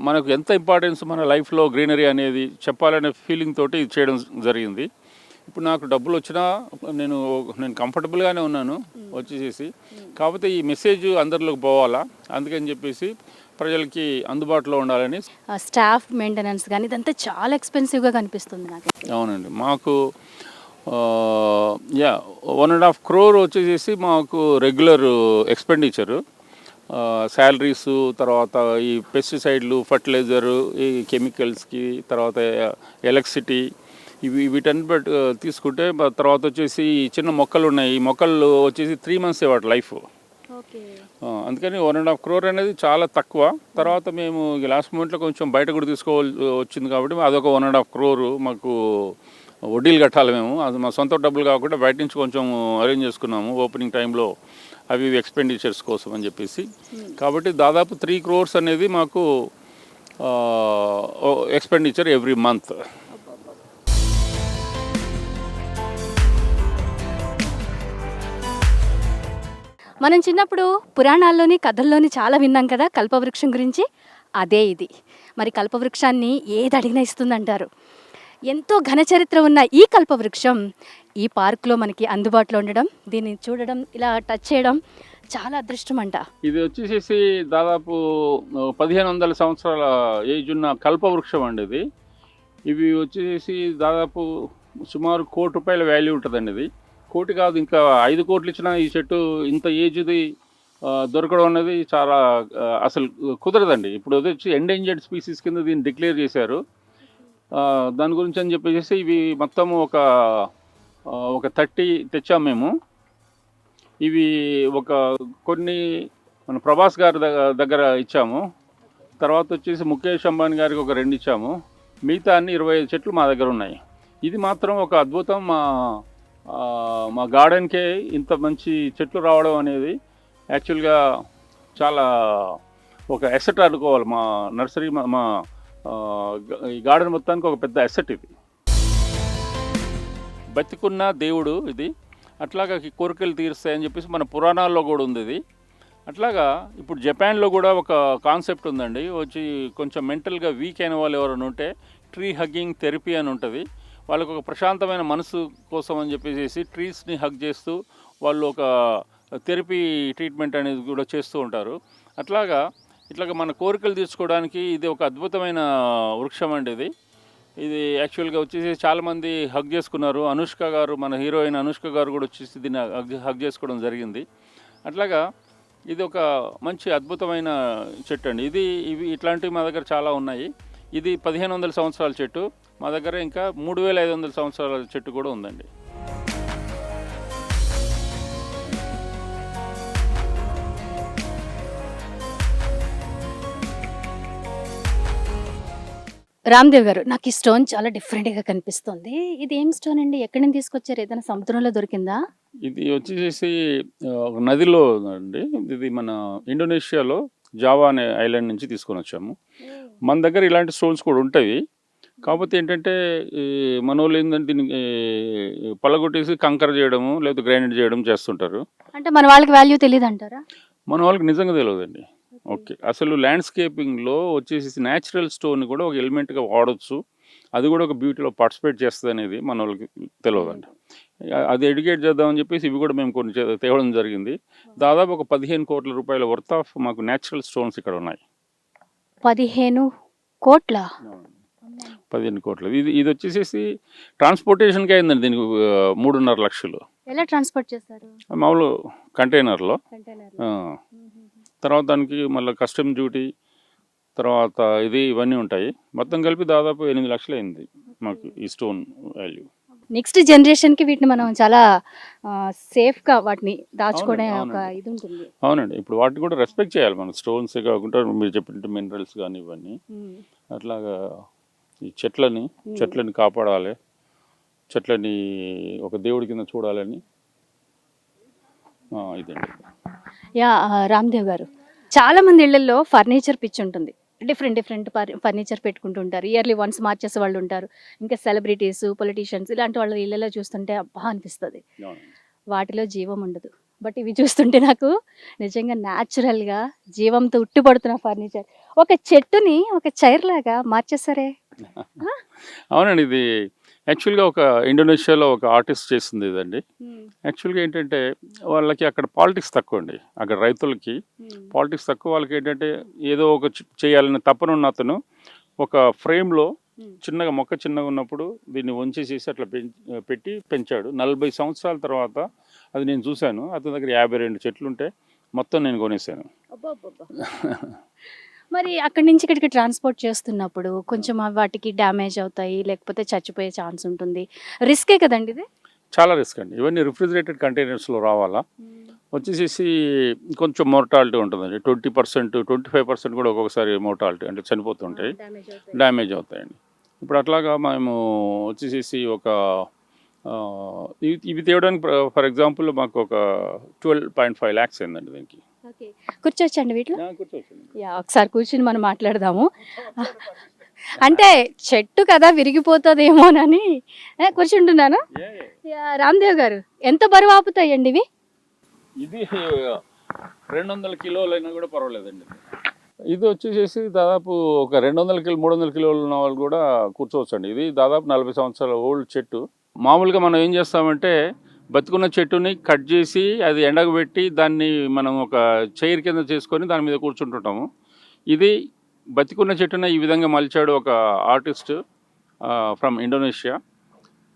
మనకు ఎంత ఇంపార్టెన్స్ మన లైఫ్లో గ్రీనరీ అనేది చెప్పాలనే ఫీలింగ్ తోటి ఇది చేయడం జరిగింది. ఇప్పుడు నాకు డబ్బులు వచ్చినా నేను కంఫర్టబుల్గానే ఉన్నాను వచ్చేసి. కాకపోతే ఈ మెసేజ్ అందరిలోకి పోవాలా, అందుకని చెప్పేసి ప్రజలకి అందుబాటులో ఉండాలని. స్టాఫ్ మెయింటెనెన్స్ కానీ ఇదంతా చాలా ఎక్స్పెన్సివ్గా కనిపిస్తుంది నాకు. అవునండి, మాకు 1.5 crore వచ్చేసి మాకు రెగ్యులర్ ఎక్స్పెండిచరు. శాలరీసు, తర్వాత ఈ పెస్టిసైడ్లు, ఫర్టిలైజరు, ఈ కెమికల్స్కి, తర్వాత ఎలక్ట్రిసిటీ, వీటన్ని బట్టి తీసుకుంటే తర్వాత వచ్చేసి చిన్న మొక్కలు ఉన్నాయి. ఈ మొక్కలు వచ్చేసి 3 months వాటి లైఫ్. అందుకని 1.5 crore అనేది చాలా తక్కువ. తర్వాత మేము లాస్ట్ మూమెంట్లో కొంచెం బయట కూడా తీసుకోవాల్సి వచ్చింది కాబట్టి అదొక 1.5 crore మాకు వడ్డీలు కట్టాలి మేము. అది మా సొంత డబ్బులు కాకుండా బయట నుంచి కొంచెం అరేంజ్ చేసుకున్నాము ఓపెనింగ్ టైంలో అవి ఎక్స్పెండిచర్స్ కోసం అని చెప్పేసి. కాబట్టి దాదాపు 3 crores అనేది మాకు ఎక్స్పెండిచర్ ఎవ్రీ మంత్. మనం చిన్నప్పుడు పురాణాల్లోని కథల్లోని చాలా విన్నాం కదా కల్పవృక్షం గురించి. అదే ఇది. మరి కల్పవృక్షాన్ని ఏది అడిగినా ఇస్తుందంటారు. ఎంతో ఘనచరిత్ర ఉన్న ఈ కల్పవృక్షం ఈ పార్క్లో మనకి అందుబాటులో ఉండడం, దీన్ని చూడడం, ఇలా టచ్ చేయడం చాలా అదృష్టం అంట. ఇది వచ్చేసి దాదాపు 1500 సంవత్సరాల ఏజ్ ఉన్న కల్పవృక్షం అండి ఇది. ఇవి వచ్చేసి దాదాపు సుమారు ₹1 కోటి వాల్యూ ఉంటుందండి. ఇది 1 కోటి కాదు, ఇంకా 5 కోట్లు ఇచ్చినా ఈ చెట్టు ఇంత ఏజ్ది దొరకడం అనేది చాలా అసలు కుదరదండి. ఇప్పుడు వచ్చి ఎండేంజర్డ్ స్పీసీస్ కింద దీన్ని డిక్లేర్ చేశారు. దాని గురించి అని చెప్పేసి ఇవి మొత్తం ఒక 30 తెచ్చాము మేము. ఇవి కొన్ని మన ప్రభాస్ గారి దగ్గర ఇచ్చాము. తర్వాత వచ్చేసి ముఖేష్ అంబానీ గారికి ఒక 2 ఇచ్చాము. మిగతా అన్ని 25 చెట్లు మా దగ్గర ఉన్నాయి. ఇది మాత్రం ఒక అద్భుతం. మా గార్డెన్కే ఇంత మంచి చెట్లు రావడం అనేది యాక్చువల్గా చాలా ఒక ఎసెట్ అనుకోవాలి. మా నర్సరీ, మా ఈ గార్డెన్ మొత్తానికి ఒక పెద్ద అసెట్ ఇది. బతికున్న దేవుడు ఇది. అట్లాగా కోరికలు తీరుస్తాయని చెప్పేసి మన పురాణాల్లో కూడా ఉంది ఇది. అట్లాగా ఇప్పుడు జపాన్లో కూడా ఒక కాన్సెప్ట్ ఉందండి. వచ్చి కొంచెం మెంటల్గా వీక్ అయిన వాళ్ళు ఎవరైనా ఉంటే ట్రీ హగ్గింగ్ థెరపీ అని ఉంటుంది. వాళ్ళకు ఒక ప్రశాంతమైన మనసు కోసం అని చెప్పేసి ట్రీస్ని హగ్ చేస్తూ వాళ్ళు ఒక థెరపీ ట్రీట్మెంట్ అనేది కూడా చేస్తూ ఉంటారు. ఇట్లాగా మన కోరికలు తీర్చుకోవడానికి ఇది ఒక అద్భుతమైన వృక్షం అండి ఇది. ఇది యాక్చువల్గా వచ్చేసి చాలామంది హగ్ చేసుకున్నారు. అనుష్క గారు, మన హీరోయిన్ అనుష్క గారు కూడా వచ్చేసి దీన్ని హగ్ చేసుకోవడం జరిగింది. అట్లాగా ఇది ఒక మంచి అద్భుతమైన చెట్టు అండి. ఇవి ఇట్లాంటివి మా దగ్గర చాలా ఉన్నాయి. ఇది 1500 సంవత్సరాల చెట్టు. మా దగ్గర ఇంకా 3500 సంవత్సరాల చెట్టు కూడా ఉందండి. రామ్దేవ్ గారు, నాకు ఈ స్టోన్ చాలా డిఫరెంట్గా కనిపిస్తుంది. ఇది ఏం స్టోన్ అండి? ఎక్కడి నుంచి తీసుకొచ్చారు? ఏదైనా సముద్రంలో దొరికిందా? ఇది వచ్చేసేసి ఒక నదిలో అండి. ఇది మన ఇండోనేషియాలో జావా అనే ఐలాండ్ నుంచి తీసుకొని వచ్చాము. మన దగ్గర ఇలాంటి స్టోన్స్ కూడా ఉంటాయి. కాకపోతే ఏంటంటే ఈ మనోళ్ళు ఏంటంటే దీన్ని పలగొట్టేసి కంకర చేయడము లేదా గ్రైండ్ చేయడం చేస్తుంటారు. అంటే మన వాళ్ళకి వాల్యూ తెలియదు అంటారా? మన వాళ్ళకి నిజంగా తెలియదండి. ఓకే, అసలు ల్యాండ్స్కేపింగ్లో వచ్చేసి న్యాచురల్ స్టోన్ కూడా ఒక ఎలిమెంట్గా వాడచ్చు, అది కూడా ఒక బ్యూటీలో పార్టిసిపేట్ చేస్తుంది అనేది మన వాళ్ళకి తెలియదండి. అది ఎడ్యుకేట్ చేద్దామని చెప్పేసి ఇవి కూడా మేము కొన్ని తేవడం జరిగింది. దాదాపు ఒక 15 కోట్ల రూపాయల వర్త్ ఆఫ్ మాకు న్యాచురల్ స్టోన్స్ ఇక్కడ ఉన్నాయి. 15 కోట్ల? 15 కోట్లు. ఇది ఇది వచ్చేసేసి ట్రాన్స్పోర్టేషన్కి అయిందండి దీనికి 3.5 లక్షలు. ఎలా ట్రాన్స్పోర్ట్ చేస్తారు? మామూలు కంటైనర్లో. కంటైనర్లో. తర్వాత దానికి మళ్ళీ కస్టమ్ డ్యూటీ, తర్వాత ఇది ఇవన్నీ ఉంటాయి. మొత్తం కలిపి దాదాపు 8 లక్షలు అయింది మాకు ఈ స్టోన్ వాల్యూ. నెక్స్ట్ జనరేషన్కి వీటిని మనం చాలా సేఫ్గా వాటిని దాచుకోవడం అవునండి, ఒక అవునండి. ఇది ఉంటుంది. అవునండి, ఇప్పుడు వాటిని కూడా రెస్పెక్ట్ చేయాలి మనం. స్టోన్స్ కాకుండా మీరు చెప్పినట్టు మినరల్స్ కానీ ఇవన్నీ అట్లాగా ఈ చెట్లని కాపాడాలి, చెట్లని ఒక దేవుడి కింద చూడాలని ఇదండి. యా రామ్దేవ్ గారు, చాలా మంది ఇళ్లలో ఫర్నిచర్ పిచ్చి ఉంటుంది. డిఫరెంట్ ఫర్నిచర్ పెట్టుకుంటుంటారు. ఇయర్లీ వన్స్ మార్చేసే వాళ్ళు ఉంటారు. ఇంకా సెలబ్రిటీస్, పొలిటీషియన్స్ ఇలాంటి వాళ్ళ ఇళ్లలో చూస్తుంటే అబ్బా అనిపిస్తుంది. వాటిలో జీవం ఉండదు. బట్ ఇవి చూస్తుంటే నాకు నిజంగా న్యాచురల్గా జీవంతో ఉట్టిపడుతున్న ఫర్నిచర్. ఒక చెట్టుని ఒక చైర్ లాగా మార్చేస్తారే. అవునండి, ఇది యాక్చువల్గా ఒక ఇండోనేషియాలో ఒక ఆర్టిస్ట్ చేసింది ఇదండి. యాక్చువల్గా ఏంటంటే వాళ్ళకి అక్కడ పాలిటిక్స్ తక్కువ అండి. అక్కడ రైతులకి పాలిటిక్స్ తక్కువ. వాళ్ళకి ఏంటంటే ఏదో ఒక చేయాలని తపన ఉన్న అతను ఒక ఫ్రేమ్లో చిన్నగా మొక్క చిన్నగా ఉన్నప్పుడు దీన్ని వంచేసేసి అట్లా పెట్టి పెంచాడు. 40 సంవత్సరాల తర్వాత అది నేను చూశాను. అతని దగ్గర 52 చెట్లు ఉంటే మొత్తం నేను కొనేసాను. మరి అక్కడి నుంచి ఇక్కడికి ట్రాన్స్పోర్ట్ చేస్తున్నప్పుడు కొంచెం వాటికి డ్యామేజ్ అవుతాయి, లేకపోతే చచ్చిపోయే ఛాన్స్ ఉంటుంది. రిస్కే కదండి ఇది? చాలా రిస్క్ అండి. ఇవన్నీ రిఫ్రిజిరేటెడ్ కంటైనర్స్లో రావాలా. వచ్చేసేసి కొంచెం మోర్టాలిటీ ఉంటుందండి. 20%, 25% కూడా ఒక్కొక్కసారి మోర్టాలిటీ అంటే చనిపోతుంటాయి, డ్యామేజ్ అవుతాయండి. ఇప్పుడు అట్లాగా మేము వచ్చేసేసి ఒక ఇవి తేవడానికి ఫర్ ఎగ్జాంపుల్ మాకు ఒక 12.5 lakhs అయిందండి దీనికి. కూర్చోవచ్చండి వీటిలో? కూర్చోవచ్చండి. యా, ఒకసారి కూర్చుని మనం మాట్లాడదాము. అంటే చెట్టు కదా విరిగిపోతుందేమోనని కూర్చుంటున్నాను. యా, రామ్దేవ్ గారు, ఎంత బరువు ఆపుతాయండి ఇవి? ఇది 200 కిలోలైనా కూడా పర్వాలేదండి. ఇది వచ్చేసేసి దాదాపు ఒక 200 కిలో 300 కిలోలు ఉన్న వాళ్ళు కూడా కూర్చోవచ్చు అండి. ఇది దాదాపు 40 సంవత్సరాల ఓల్డ్ చెట్టు. మామూలుగా మనం ఏం చేస్తామంటే బతుకున్న చెట్టుని కట్ చేసి అది ఎండగబెట్టి దాన్ని మనం ఒక చైర్ కింద చేసుకొని దాని మీద కూర్చుంటుంటాము. ఇది బతికున్న చెట్టున ఈ విధంగా మలిచాడు ఒక ఆర్టిస్ట్ ఫ్రమ్ ఇండోనేషియా.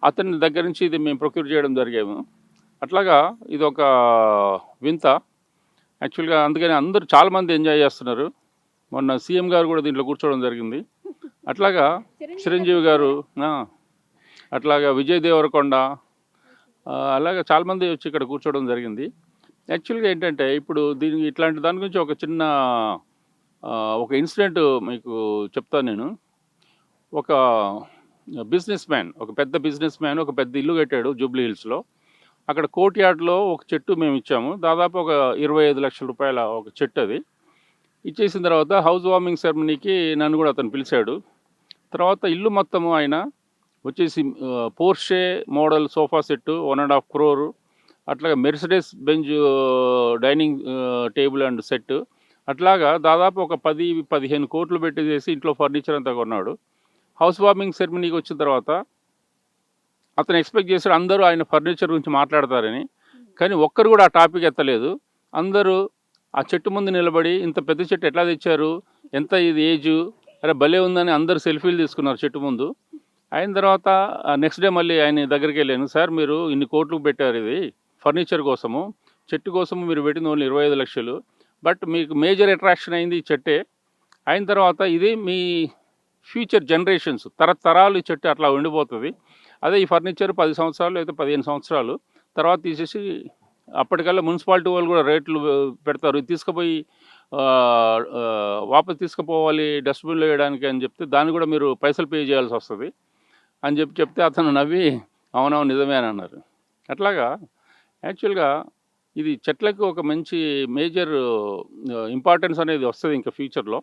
అతని దగ్గర నుంచి ఇది మేము ప్రొక్యూర్ చేయడం జరిగాము. అట్లాగా ఇది ఒక వింత యాక్చువల్గా. అందుకని అందరూ చాలామంది ఎంజాయ్ చేస్తున్నారు. మొన్న సీఎం గారు కూడా దీంట్లో కూర్చోవడం జరిగింది. అట్లాగా చిరంజీవి గారు, అట్లాగా విజయ్ దేవరకొండ, అలాగా చాలామంది వచ్చి ఇక్కడ కూర్చోవడం జరిగింది. యాక్చువల్గా ఏంటంటే ఇప్పుడు దీనికి ఇట్లాంటి దాని గురించి ఒక చిన్న ఒక ఇన్సిడెంట్ మీకు చెప్తాను నేను. ఒక బిజినెస్ మ్యాన్, ఒక పెద్ద బిజినెస్ మ్యాన్ ఒక పెద్ద ఇల్లు కట్టాడు జూబ్లీ హిల్స్లో. అక్కడ కోర్ట్ యార్డ్లో ఒక చెట్టు మేము ఇచ్చాము. దాదాపు ఒక 25 లక్షల రూపాయల ఒక చెట్టు. అది ఇచ్చేసిన తర్వాత హౌస్ వార్మింగ్ సెరమనీకి నన్ను కూడా అతను పిలిచాడు. తర్వాత ఇల్లు మొత్తము ఆయన వచ్చేసి Porsche model sofa set 1.5 crore, అట్లాగా Mercedes Benz dining table and set, అట్లాగా దాదాపు ఒక 10-15 కోట్లు పెట్టేసి ఇంట్లో ఫర్నిచర్ అంతా కొన్నాడు. హౌస్ వార్మింగ్ సెరమనీకి వచ్చిన తర్వాత అతను ఎక్స్పెక్ట్ చేశాడు అందరూ ఆయన ఫర్నిచర్ గురించి మాట్లాడతారని. కానీ ఒక్కరు కూడా ఆ టాపిక్ ఎత్తలేదు. అందరూ ఆ చెట్టు ముందు నిలబడి ఇంత పెద్ద చెట్టు ఎట్లా తెచ్చారు, ఎంత ఇది ఏజు, అరే భలే ఉందని అందరు సెల్ఫీలు తీసుకున్నారు చెట్టు ముందు. అయిన తర్వాత నెక్స్ట్ డే మళ్ళీ ఆయన దగ్గరికి వెళ్ళాను. సార్, మీరు ఇన్ని కోట్లు పెట్టారు ఇది ఫర్నిచర్ కోసము, చెట్టు కోసము మీరు పెట్టింది ఓన్లీ 25 లక్షలు. బట్ మీకు మేజర్ అట్రాక్షన్ అయింది ఈ చెట్టే. అయిన తర్వాత ఇది మీ ఫ్యూచర్ జనరేషన్స్ తరతరాలు ఈ చెట్టు అట్లా ఉండిపోతుంది. అదే ఈ ఫర్నిచర్ 10 సంవత్సరాలు లేదా 15 సంవత్సరాలు తర్వాత తీసేసి అప్పటికల్లా మున్సిపాలిటీ వాళ్ళు కూడా రేట్లు పెడతారు. ఇది తీసుకుపోయి వాపస్ తీసుకుపోవాలి డస్ట్బిన్లో వేయడానికి అని చెప్తే దాన్ని కూడా మీరు పైసలు పే చేయాల్సి వస్తుంది అని చెప్తే అతను నవ్వి అవునవును నిజమే అని అన్నారు. అట్లాగా యాక్చువల్గా ఇది చెట్లకు ఒక మంచి మేజర్ ఇంపార్టెన్స్ అనేది వస్తుంది ఇంకా ఫ్యూచర్లో.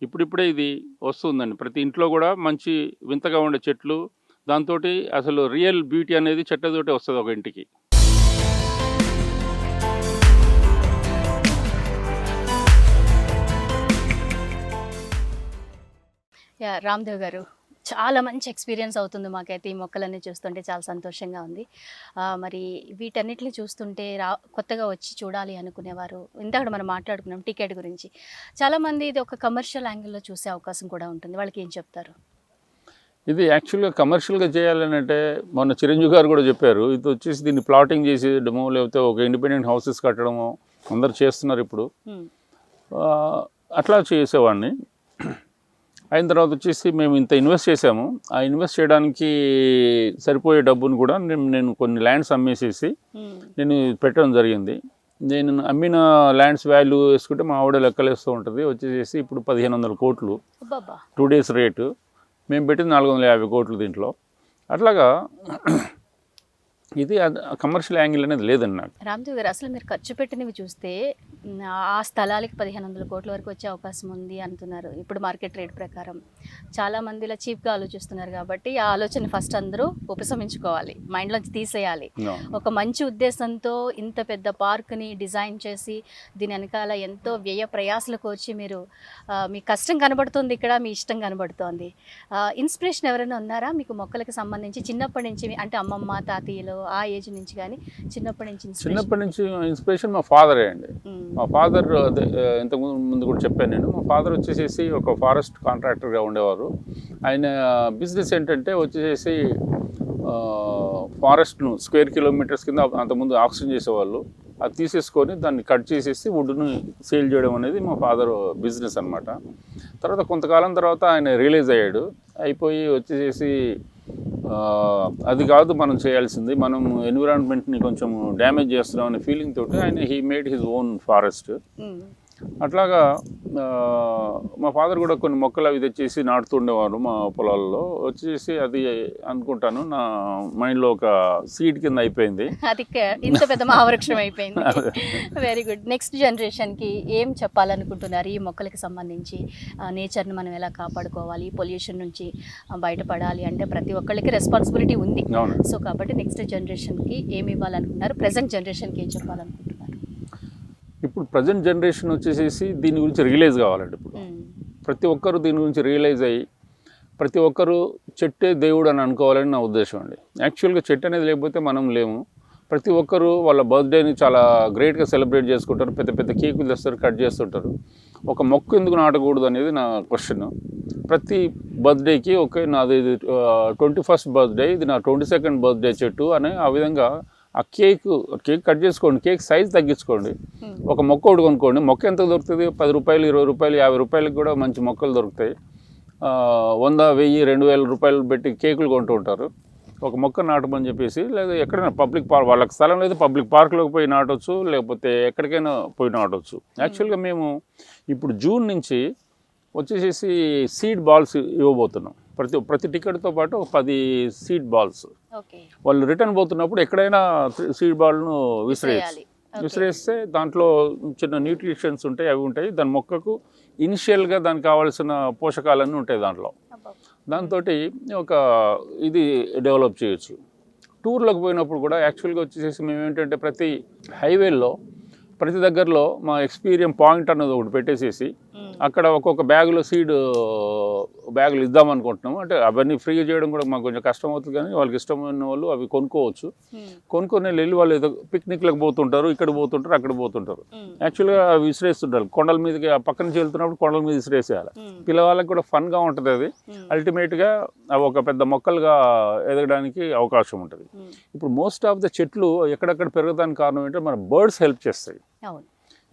ఇప్పుడిప్పుడే ఇది వస్తుందండి. ప్రతి ఇంట్లో కూడా మంచి వింతగా ఉండే చెట్లు, దాంతో అసలు రియల్ బ్యూటీ అనేది చెట్లతోటే వస్తుంది ఒక ఇంటికి. రామ్దేవ్ గారు, చాలా మంచి ఎక్స్పీరియన్స్ అవుతుంది మాకైతే ఈ మొక్కలన్నీ చూస్తుంటే చాలా సంతోషంగా ఉంది. మరి వీటన్నిటిని చూస్తుంటే కొత్తగా వచ్చి చూడాలి అనుకునేవారు, ఇందాక మనం మాట్లాడుకున్నాం టికెట్ గురించి, చాలామంది ఇది ఒక కమర్షియల్ యాంగిల్లో చూసే అవకాశం కూడా ఉంటుంది. వాళ్ళకి ఏం చెప్తారు? ఇది యాక్చువల్గా కమర్షియల్గా చేయాలని అంటే మొన్న చిరంజీవి గారు కూడా చెప్పారు, ఇది వచ్చేసి దీన్ని ప్లాటింగ్ చేసేయడము లేకపోతే ఒక ఇండిపెండెంట్ హౌసెస్ కట్టడము అందరు చేస్తున్నారు ఇప్పుడు. అట్లా చేసేవాడిని. అయిన తర్వాత వచ్చేసి మేము ఇంత ఇన్వెస్ట్ చేసాము, ఆ ఇన్వెస్ట్ చేయడానికి సరిపోయే డబ్బును కూడా నేను కొన్ని ల్యాండ్స్ అమ్మేసేసి నేను పెట్టడం జరిగింది. నేను అమ్మిన ల్యాండ్స్ వాల్యూ వేసుకుంటే మా ఆవిడ లెక్కలేస్తూ ఉంటుంది, వచ్చేసి ఇప్పుడు 1500 కోట్లు 2 days రేటు. మేము పెట్టింది 450 కోట్లు దీంట్లో. అట్లాగా ఇది కమర్షియల్ యాంగిల్ అనేది లేదండి నాకు. రామ్దేవ్ గారు, అసలు మీరు ఖర్చు పెట్టినవి చూస్తే ఆ స్థలాలకి 1500 కోట్ల వరకు వచ్చే అవకాశం ఉంది అంటున్నారు. ఇప్పుడు మార్కెట్ రేట్ ప్రకారం చాలామంది ఇలా చీప్గా ఆలోచిస్తున్నారు కాబట్టి ఆ ఆలోచన ఫస్ట్ అందరూ ఉపశమించుకోవాలి, మైండ్లోంచి తీసేయాలి. ఒక మంచి ఉద్దేశంతో ఇంత పెద్ద పార్క్ని డిజైన్ చేసి దీని వెనకాల ఎంతో వ్యయ ప్రయాసలకు వచ్చి మీరు మీ కష్టం కనబడుతుంది, ఇక్కడ మీ ఇష్టం కనబడుతోంది. ఇన్స్పిరేషన్ ఎవరైనా ఉన్నారా మీకు మొక్కలకు సంబంధించి చిన్నప్పటి నుంచి? అంటే అమ్మమ్మ తాతయ్యలు ఆ ఏజ్ నుంచి కానీ చిన్నప్పటి నుంచి ఇన్స్పిరేషన్ మా ఫాదరే అండి. మా ఫాదర్ ఇంతకు ముందు కూడా చెప్పాను నేను, మా ఫాదర్ వచ్చేసేసి ఒక ఫారెస్ట్ కాంట్రాక్టర్గా ఉండేవారు. ఆయన బిజినెస్ ఏంటంటే వచ్చేసేసి ఫారెస్ట్ను స్క్వేర్ కిలోమీటర్స్ కింద అంతకుముందు ఆక్సిజన్ చేసేవాళ్ళు, అది తీసేసుకొని దాన్ని కట్ చేసేసి వుడ్ను సేల్ చేయడం అనేది మా ఫాదర్ బిజినెస్ అనమాట. తర్వాత కొంతకాలం తర్వాత ఆయన రియలైజ్ అయ్యాడు, అయిపోయి వచ్చేసేసి అది కాదు మనం చేయాల్సింది, మనం ఎన్విరాన్మెంట్ని కొంచెం డ్యామేజ్ చేస్తున్నాం అనే ఫీలింగ్ తోటి ఆయన he made his own forest. అట్లాగా మా ఫాదర్ కూడా కొన్ని మొక్కలు అవి తెచ్చేసి నాటుతుండేవారు మా పొలాల్లో. వచ్చేసి అది అనుకుంటాను నా మైండ్లో ఒక సీడ్ కింద అయిపోయింది, అది ఇంత పెద్ద మహావృక్షం అయిపోయింది. Very good. నెక్స్ట్ జనరేషన్కి ఏం చెప్పాలనుకుంటున్నారు ఈ మొక్కలకి సంబంధించి? నేచర్ని మనం ఎలా కాపాడుకోవాలి, పొల్యూషన్ నుంచి బయటపడాలి అంటే ప్రతి ఒక్కళ్ళకి రెస్పాన్సిబిలిటీ ఉంది. సో కాబట్టి నెక్స్ట్ జనరేషన్కి ఏమి ఇవ్వాలనుకుంటున్నారు? ప్రజెంట్ జనరేషన్కి ఏం చెప్పాలనుకుంటున్నారు? ఇప్పుడు ప్రజెంట్ జనరేషన్ వచ్చేసేసి దీని గురించి రియలైజ్ కావాలండి. ఇప్పుడు ప్రతి ఒక్కరు దీని గురించి రియలైజ్ అయ్యి ప్రతి ఒక్కరు చెట్టే దేవుడు అని అనుకోవాలని నా ఉద్దేశం అండి. యాక్చువల్గా చెట్టు అనేది లేకపోతే మనం లేము. ప్రతి ఒక్కరు వాళ్ళ బర్త్డేని చాలా గ్రేట్గా సెలబ్రేట్ చేసుకుంటారు, పెద్ద పెద్ద కేకులు తెస్తారు, కట్ చేస్తుంటారు. ఒక మొక్క ఎందుకు నాటకూడదు అనేది నా క్వశ్చన్. ప్రతి బర్త్డేకి ఓకే నాది 21st బర్త్డే, ఇది నా 22nd బర్త్డే చెట్టు అనే ఆ విధంగా ఆ కేక్ కట్ చేసుకోండి, కేక్ సైజ్ తగ్గించుకోండి, ఒక మొక్క ఒకటి కొనుక్కోండి. మొక్క ఎంత దొరుకుతుంది? 10 రూపాయలు, 20 రూపాయలు, 50 రూపాయలకి కూడా మంచి మొక్కలు దొరుకుతాయి. 100, 1000, 2000 రూపాయలు పెట్టి కేకులు కొంటూ ఉంటారు. ఒక మొక్క నాటమని చెప్పేసి, లేదా ఎక్కడైనా పబ్లిక్ పార్క్, వాళ్ళకి స్థలం లేదు పబ్లిక్ పార్క్లోకి పోయి నాటవచ్చు, లేకపోతే ఎక్కడికైనా పోయి నాటవచ్చు. యాక్చువల్గా మేము ఇప్పుడు జూన్ నుంచి వచ్చేసేసి సీడ్ బాల్స్ ఇవ్వబోతున్నాం. ప్రతి టికెట్తో పాటు ఒక 10 సీడ్ బాల్స్. వాళ్ళు రిటర్న్ పోతున్నప్పుడు ఎక్కడైనా సీడ్ బాల్ను విసిరేస్తే దాంట్లో చిన్న న్యూట్రిషన్స్ ఉంటాయి, అవి ఉంటాయి. దాని మొక్కకు ఇనిషియల్గా దానికి కావాల్సిన పోషకాలన్నీ ఉంటాయి దాంట్లో. దాంతో ఒక ఇది డెవలప్ చేయొచ్చు. టూర్లకు పోయినప్పుడు కూడా యాక్చువల్గా వచ్చేసేసి మేము ఏంటంటే ప్రతి హైవేల్లో ప్రతి దగ్గరలో మా ఎక్స్పీరియన్స్ పాయింట్ అన్నది ఒకటి పెట్టేసేసి అక్కడ ఒక్కొక్క బ్యాగులో సీడ్ బ్యాగులు ఇద్దామనుకుంటున్నాము. అంటే అవన్నీ ఫ్రీగా చేయడం కూడా మాకు కొంచెం కష్టం అవుతుంది, కానీ వాళ్ళకి ఇష్టమైన వాళ్ళు అవి కొనుక్కోవచ్చు. కొనుక్కొని వెళ్ళి వాళ్ళు ఏదో పిక్నిక్లకు పోతుంటారు, ఇక్కడ పోతుంటారు, అక్కడ పోతుంటారు. యాక్చువల్గా అవి విసిరేస్తుంటారు కొండల మీదకి, పక్క నుంచి వెళ్తున్నప్పుడు కొండల మీద విసిరేసేయాలి. పిల్లవాళ్ళకి కూడా ఫన్గా ఉంటుంది. అది అల్టిమేట్గా అవి ఒక పెద్ద మొక్కలుగా ఎదగడానికి అవకాశం ఉంటుంది. ఇప్పుడు మోస్ట్ ఆఫ్ ద చెట్లు ఎక్కడెక్కడ పెరగడానికి కారణం ఏంటంటే మన బర్డ్స్ హెల్ప్ చేస్తాయి.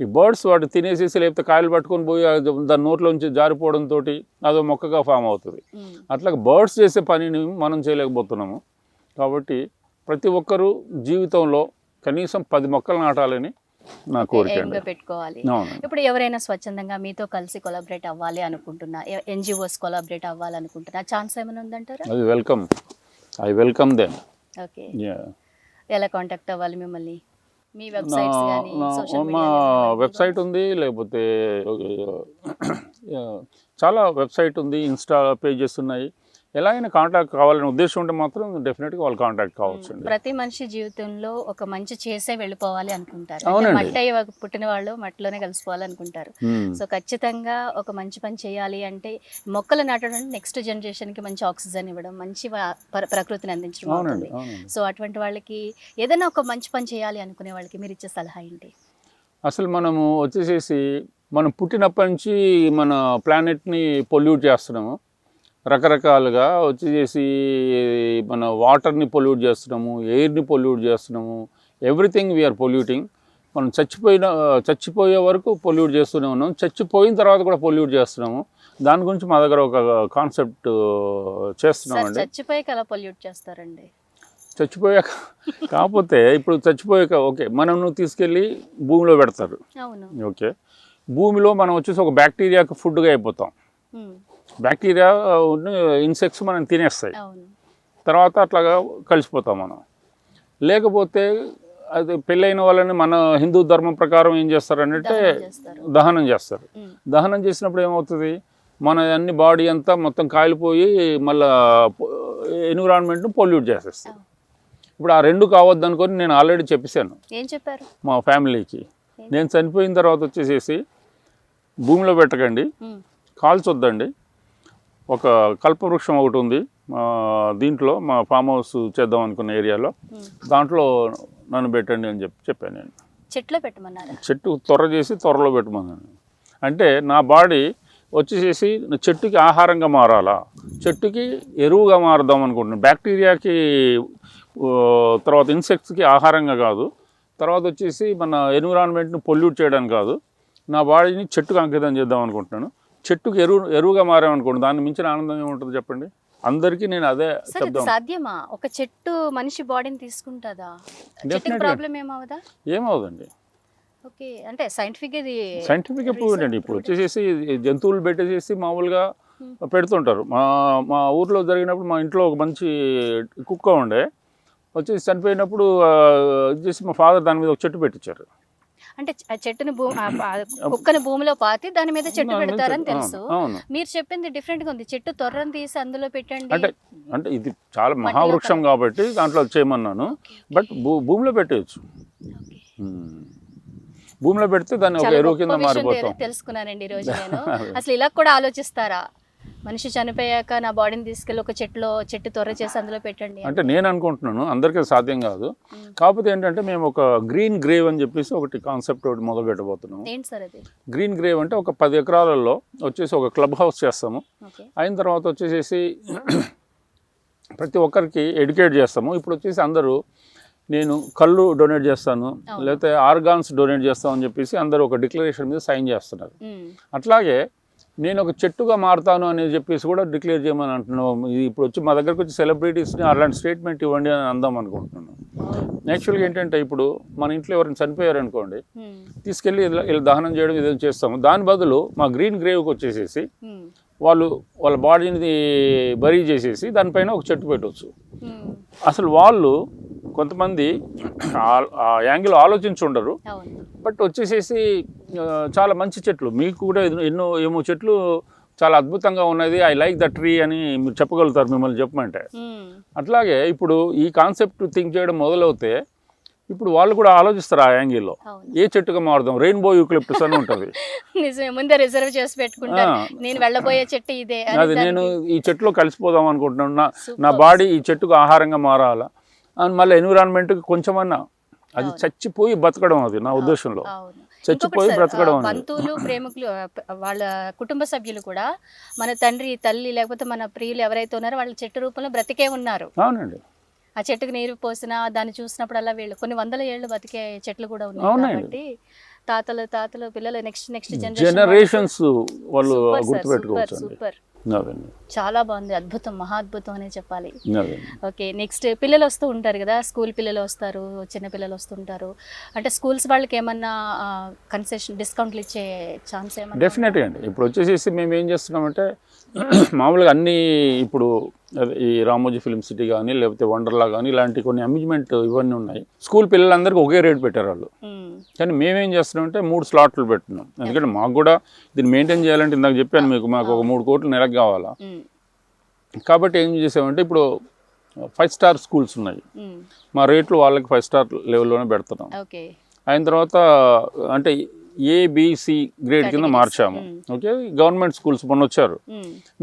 ఈ బర్డ్స్ వాటి తినేసేసి లేకపోతే కాయలు పట్టుకొని పోయి దాని నోట్లోంచి జారిపోవడంతో అదో మొక్కగా ఫామ్ అవుతుంది. అట్లా బర్డ్స్ చేసే పనిని మనం చేయలేకపోతున్నాము. కాబట్టి ప్రతి ఒక్కరూ జీవితంలో కనీసం 10 మొక్కలు నాటాలని నా కోరిక ఎయిమ్గా అండి. పెట్టుకోవాలి. అవును. ఇప్పుడు ఎవరైనా స్వచ్ఛందంగా మీతో కలిసి కొలాబరేట్ అవ్వాలి అనుకుంటున్నా, ఎన్జిఓస్ కొలాబరేట్ అవ్వాలనుకుంటున్నా, ఛాన్స్ ఏమైనా ఉందంటారా? అది welcome, I welcome them. Okay. Yeah, ఎలా కాంటాక్ట్ అవ్వాలి మిమ్మల్ని? మీ నా వెబ్సైట్స్ కానీ నా సోషల్ మా మీడియా వెబ్సైట్ ఉంది, లేకపోతే చాలా వెబ్సైట్ ఉంది, ఇన్స్టా పేజెస్ ఉన్నాయి. ఎలా అయినా కాంటాక్ట్ కావాలనే ఉద్దేశం ఉంటే మాత్రం డెఫినెట్గా వాళ్ళు కాంటాక్ట్ కావచ్చు అండి. ప్రతి మనిషి జీవితంలో ఒక మంచి చేసే వెళ్ళిపోవాలి అనుకుంటారు. అంటే అవునండి. మట్టి అయ్యి పుట్టిన వాళ్ళు మట్టిలోనే కలిసిపోవాలి అనుకుంటారు. సో ఖచ్చితంగా ఒక మంచి పని చేయాలి అంటే మొక్కలు నాటడం నెక్స్ట్ జనరేషన్కి మంచి ఆక్సిజన్ ఇవ్వడం, మంచి ప్రకృతిని అందించడం అవునండి, అవుతుంది. అవునండి. సో అటువంటి వాళ్ళకి ఏదైనా ఒక మంచి పని చేయాలి అనుకునే వాళ్ళకి మీరు ఇచ్చే సలహా ఏంటి? అసలు మనము వచ్చేసేసి మనం పుట్టినప్పటి నుంచి మన ప్లానెట్ని పొల్యూట్ చేస్తున్నాము రకరకాలుగా. వచ్చేసి మన వాటర్ని పొల్యూట్ చేస్తున్నాము, ఎయిర్ని పొల్యూట్ చేస్తున్నాము, ఎవ్రీథింగ్ వీఆర్ పొల్యూటింగ్. మనం చచ్చిపోయే వరకు పొల్యూట్ చేస్తూనే ఉన్నాం, చచ్చిపోయిన తర్వాత కూడా పొల్యూట్ చేస్తున్నాము. దాని గురించి మా దగ్గర ఒక కాన్సెప్ట్ చేస్తున్నామండి. చచ్చిపోయాక ఎలా పొల్యూట్ చేస్తారండి? చచ్చిపోయాక కాకపోతే ఇప్పుడు చచ్చిపోయాక ఓకే, మనం తీసుకెళ్ళి భూమిలో పెడతారు. అవును. ఓకే, భూమిలో మనం వచ్చేసి ఒక బ్యాక్టీరియాకి ఫుడ్గా అయిపోతాం. బ్యాక్టీరియా ఇన్సెక్ట్స్ మనం తినేస్తాయి, అవును. తర్వాత అట్లాగా కలిసిపోతాం మనం. లేకపోతే అది పెళ్ళైన వాళ్ళని మన హిందూ ధర్మం ప్రకారం ఏం చేస్తారంటే దహనం చేస్తారు. దహనం చేసినప్పుడు ఏమవుతుంది, మన అన్ని బాడీ అంతా మొత్తం కాలిపోయి మళ్ళీ ఎన్విరాన్మెంట్ను పొల్యూట్ చేసేస్తాం. ఇప్పుడు ఆ రెండు కావద్దు అనుకొని నేను ఆల్రెడీ చెప్పేశాను. ఏం చెప్పారు మా ఫ్యామిలీకి? నేను చనిపోయిన తర్వాత వచ్చేసేసి భూమిలో పెట్టకండి, కాల్చొద్దండి. ఒక కల్పవృక్షం ఒకటి ఉంది దీంట్లో మా ఫామ్ హౌస్ చేద్దాం అనుకున్న ఏరియాలో, దాంట్లో నన్ను పెట్టండి అని చెప్పాను నేను. చెట్లో పెట్టమన్నారు. చెట్టు త్వర చేసి త్వరలో పెట్టమన్నాను. అంటే నా బాడీ వచ్చేసేసి చెట్టుకి ఆహారంగా మారాలా, చెట్టుకి ఎరువుగా మారుదాం అనుకుంటున్నాను. బ్యాక్టీరియాకి తర్వాత ఇన్సెక్ట్స్కి ఆహారంగా కాదు, తర్వాత వచ్చేసి మన ఎన్విరాన్మెంట్ని పొల్యూట్ చేయడానికి కాదు, నా బాడీని చెట్టుకు అంకితం చేద్దాం అనుకుంటున్నాను. చెట్టుకు ఎరువుగా మారామనుకోండి, దాన్ని మించిన ఆనందం ఏముంటుంది చెప్పండి? అందరికీ నేను అదే చెప్దాం. సాధ్యమా? ఒక చెట్టు మనిషి బాడీని తీసుకుంటుందా? చెట్టుకి ప్రాబ్లం ఏమవుదా? ఏమవుదండి. ఓకే, అంటే సైంటిఫిక్ ప్రూవ్ అండి. ఇప్పుడు వచ్చేసేసి జంతువులు పెట్టేసేసి మామూలుగా పెడుతుంటారు. మా ఊర్లో జరిగినప్పుడు మా ఇంట్లో ఒక మంచి కుక్క ఉండే, వచ్చేసి చనిపోయినప్పుడు వచ్చేసి మా ఫాదర్ దాని మీద ఒక చెట్టు పెట్టించారు. అంటే చెట్టుని కుక్కని భూమిలో పాతి దాని మీద చెట్టు పెడతారని తెలుసు. మీరు చెప్పింది డిఫరెంట్ గా ఉంది. చెట్టు తొర్రని తీసి అందులో పెట్టండి అంటే ఇది చాలా మహావృక్షం కాబట్టి దాంట్లో చేయమన్నాను. బట్ భూమిలో పెట్టేయచ్చు. భూమిలో పెడితే దాన్ని ఒక ఎరువు కింద మారిపోతాం. తెలుసుకున్నానండి ఈరోజు నేను. అసలు ఇలా కూడా ఆలోచిస్తారా? మనిషి చనిపోయాక నా బాడీని తీసుకెళ్ళి ఒక చెట్టు తొర్ర చేసి అందులో పెట్టండి అంటే నేను అనుకుంటున్నాను. అందరికీ సాధ్యం కాదు. కాకపోతే ఏంటంటే మేము ఒక గ్రీన్ గ్రేవ్ అని చెప్పేసి ఒకటి కాన్సెప్ట్ ఒకటి మొదలు పెట్టబోతున్నాం. ఏంటి సార్ అది? గ్రీన్ గ్రేవ్ అంటే ఒక 10 ఎకరాలలో వచ్చేసి ఒక క్లబ్ హౌస్ చేస్తాము. అయిన తర్వాత వచ్చేసేసి ప్రతి ఒక్కరికి ఎడ్యుకేట్ చేస్తాము. ఇప్పుడు వచ్చేసి అందరూ నేను కళ్ళు డొనేట్ చేస్తాను, లేకపోతే ఆర్గాన్స్ డొనేట్ చేస్తామని చెప్పేసి అందరూ ఒక డిక్లరేషన్ మీద సైన్ చేస్తున్నారు. అట్లాగే నేను ఒక చెట్టుగా మారుతాను అని చెప్పేసి కూడా డిక్లేర్ చేయమని అంటున్నాం. ఇప్పుడు వచ్చి మా దగ్గరకు వచ్చి సెలబ్రిటీస్ని అలాంటి స్టేట్మెంట్ ఇవ్వండి అని అందాం అనుకుంటున్నాను. యాక్చువల్గా ఏంటంటే ఇప్పుడు మన ఇంట్లో ఎవరైనా చనిపోయారు అనుకోండి, తీసుకెళ్ళి ఇలా దహనం చేయడం ఇదేం చేస్తాము. దాని బదులు మా గ్రీన్ గ్రేవ్కి వచ్చేసేసి వాళ్ళ బాడీని బరీ చేసేసి దానిపైన ఒక చెట్టు పెట్టవచ్చు. అసలు వాళ్ళు కొంతమంది ఆ యాంగిల్ ఆలోచించుండరు. బట్ వచ్చేసేసి చాలా మంచి చెట్లు, మీకు కూడా ఏమో చెట్లు చాలా అద్భుతంగా ఉన్నది, ఐ లైక్ ద ట్రీ అని మీరు చెప్పగలుగుతారు మిమ్మల్ని చెప్పమంటే. అట్లాగే ఇప్పుడు ఈ కాన్సెప్ట్ థింక్ చేయడం మొదలవుతే ఇప్పుడు వాళ్ళు కూడా ఆలోచిస్తారు ఆ యాంగిల్లో, ఏ చెట్టుగా మారుదాం. రెయిన్బో యూక్లిప్టస్ అని ఉంటుంది. నిజమే, ముందే రిజర్వ్ చేసి పెట్టుకుంటారు. నేను వెళ్ళబోయే చెట్టు ఇదే, అది నేను ఈ చెట్టులో కలిసిపోదాం అనుకుంటున్నాను, నా బాడీ ఈ చెట్టుకు ఆహారంగా మారాలా అని. మళ్ళీ ఎన్విరాన్మెంట్కి కొంచెమన్నా అది చచ్చిపోయి బతకడం, అది నా ఉద్దేశంలో. చచ్చిపోయి బ్రతకడం. బంధువులు, ప్రేమికులు, వాళ్ళ కుటుంబ సభ్యులు కూడా మన తండ్రి తల్లి లేకపోతే మన ప్రియులు ఎవరైతే ఉన్నారో వాళ్ళ చెట్టు రూపంలో బ్రతికే ఉన్నారు. అవునండి. ఆ చెట్టుకు నీరు పోసినా దాన్ని చూసినప్పుడల్లా వీళ్ళు కొన్ని వందల ఏళ్ళు బతికే చెట్లు కూడా ఉన్నాయి. కాబట్టి తాతలు పిల్లలు నెక్స్ట్ జనరేషన్స్ వాళ్ళు గుర్తుపెట్టుకోవచ్చు. సూపర్. చాలా బాగుంది, అద్భుతం, మహా అద్భుతం అనే చెప్పాలి. అదే. ఓకే, నెక్స్ట్ పిల్లలు వస్తూ ఉంటారు కదా, స్కూల్ పిల్లలు వస్తారు, చిన్న పిల్లలు వస్తుంటారు, అంటే స్కూల్స్ వాళ్ళకి ఏమన్నా కన్సెషన్ డిస్కౌంట్లు ఇచ్చే ఛాన్స్ ఏమన్నా? డెఫినెట్గా అండి. ఇప్పుడు వచ్చేసేసి మేము ఏం చేస్తున్నామంటే మామూలుగా అన్నీ ఇప్పుడు అదే ఈ రామోజీ ఫిల్మ్ సిటీ కానీ లేకపోతే వండర్లా కానీ ఇలాంటి కొన్ని అమ్యూజ్మెంట్ ఇవన్నీ ఉన్నాయి. స్కూల్ పిల్లలందరికీ ఒకే రేట్ పెట్టారు వాళ్ళు. కానీ మేమేం చేస్తున్నామంటే 3 స్లాట్లు పెట్టున్నాం. ఎందుకంటే మాకు కూడా దీన్ని మెయింటైన్ చేయాలంటే ఇందాక చెప్పాను మీకు, మాకు ఒక 3 కోట్లు నెలకు కావాలా. కాబట్టి ఏం చేసామంటే ఇప్పుడు 5 స్టార్ స్కూల్స్ ఉన్నాయి, మా రేట్లు వాళ్ళకి 5 స్టార్ లెవెల్లోనే పెడుతున్నాం. ఓకే, అయిన తర్వాత అంటే ఏబిసి గ్రేడ్ కింద మార్చాము. ఓకే, గవర్నమెంట్ స్కూల్స్ మొన్న వచ్చారు,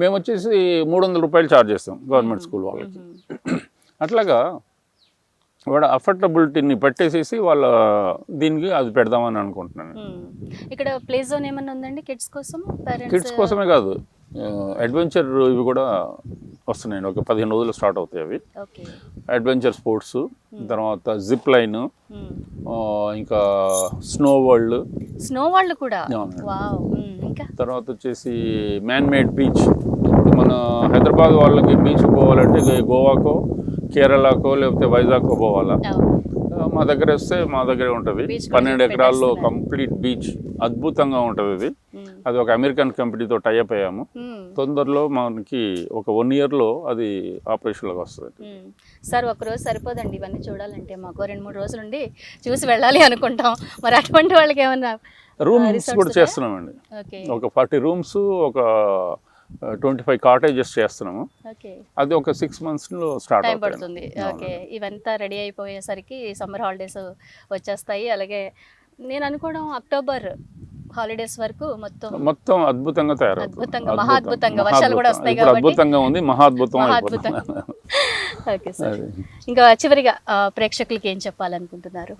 మేము వచ్చేసి 300 రూపాయలు ఛార్జ్ చేస్తాం గవర్నమెంట్ స్కూల్ వాళ్ళకి. అట్లాగా వాడు అఫోర్డబిలిటీని పట్టేసేసి వాళ్ళ దీనికి అది పెడదామని అనుకుంటున్నాను. ఇక్కడ ప్లే జోన్ ఏమన్నా ఉందండి కిడ్స్ కోసం? కిడ్స్ కోసమే కాదు, అడ్వెంచర్ ఇవి కూడా వస్తున్నాయండి. ఒక 15 రోజులు స్టార్ట్ అవుతాయి అవి. అడ్వెంచర్ స్పోర్ట్స్, తర్వాత జిప్ లైన్, ఇంకా స్నో వరల్డ్ కూడా, ఇంకా తర్వాత వచ్చేసి మ్యాన్ మేడ్ బీచ్. ఇప్పుడు మన హైదరాబాద్ వాళ్ళకి బీచ్ పోవాలంటే గోవాకో, కేరళకో లేకపోతే వైజాగ్కో పోవాలా. మా దగ్గర వస్తే మా దగ్గరే ఉంటుంది. 12 ఎకరాల్లో కంప్లీట్ బీచ్, అద్భుతంగా ఉంటుంది అది. అది ఒక అమెరికన్ కంపెనీతో టైఅప్ అయ్యాము. తొందరలో మనకి ఒక 1 ఇయర్లో అది ఆపరేషన్లోకి వస్తుంది. సార్ ఒకరోజు సరిపోదండి ఇవన్నీ చూడాలంటే, మాకు 2-3 రోజులు ఉండి చూసి వెళ్ళాలి అనుకుంటాం. మరి అటువంటి వాళ్ళకి ఏమన్నా రూమ్స్ కూడా చేస్తున్నామండి. ఒక 40 రూమ్స్, ఒక 25 కాటేజెస్ చేస్తున్నాము. అది ఒక 6 monthsలో స్టార్ట్ పడుతుంది. ఓకే, ఇవంతా రెడీ అయిపోయేసరికి సమ్మర్ హాలిడేస్ వచ్చేస్తాయి. అలాగే నేను అనుకోవడం అక్టోబర్ హాలిడేస్ వరకు మొత్తం అద్భుతంగా తయారవుతుంది. అద్భుతంగా, మహా అద్భుతంగా, వర్షాలు కూడా వస్తాయి కాబట్టి అద్భుతంగా ఉంది, మహాద్భుతం. ఓకే సార్, ఇంకా చివరిగా ప్రేక్షకులకి ఏం చెప్పాలనుకుంటున్నారు?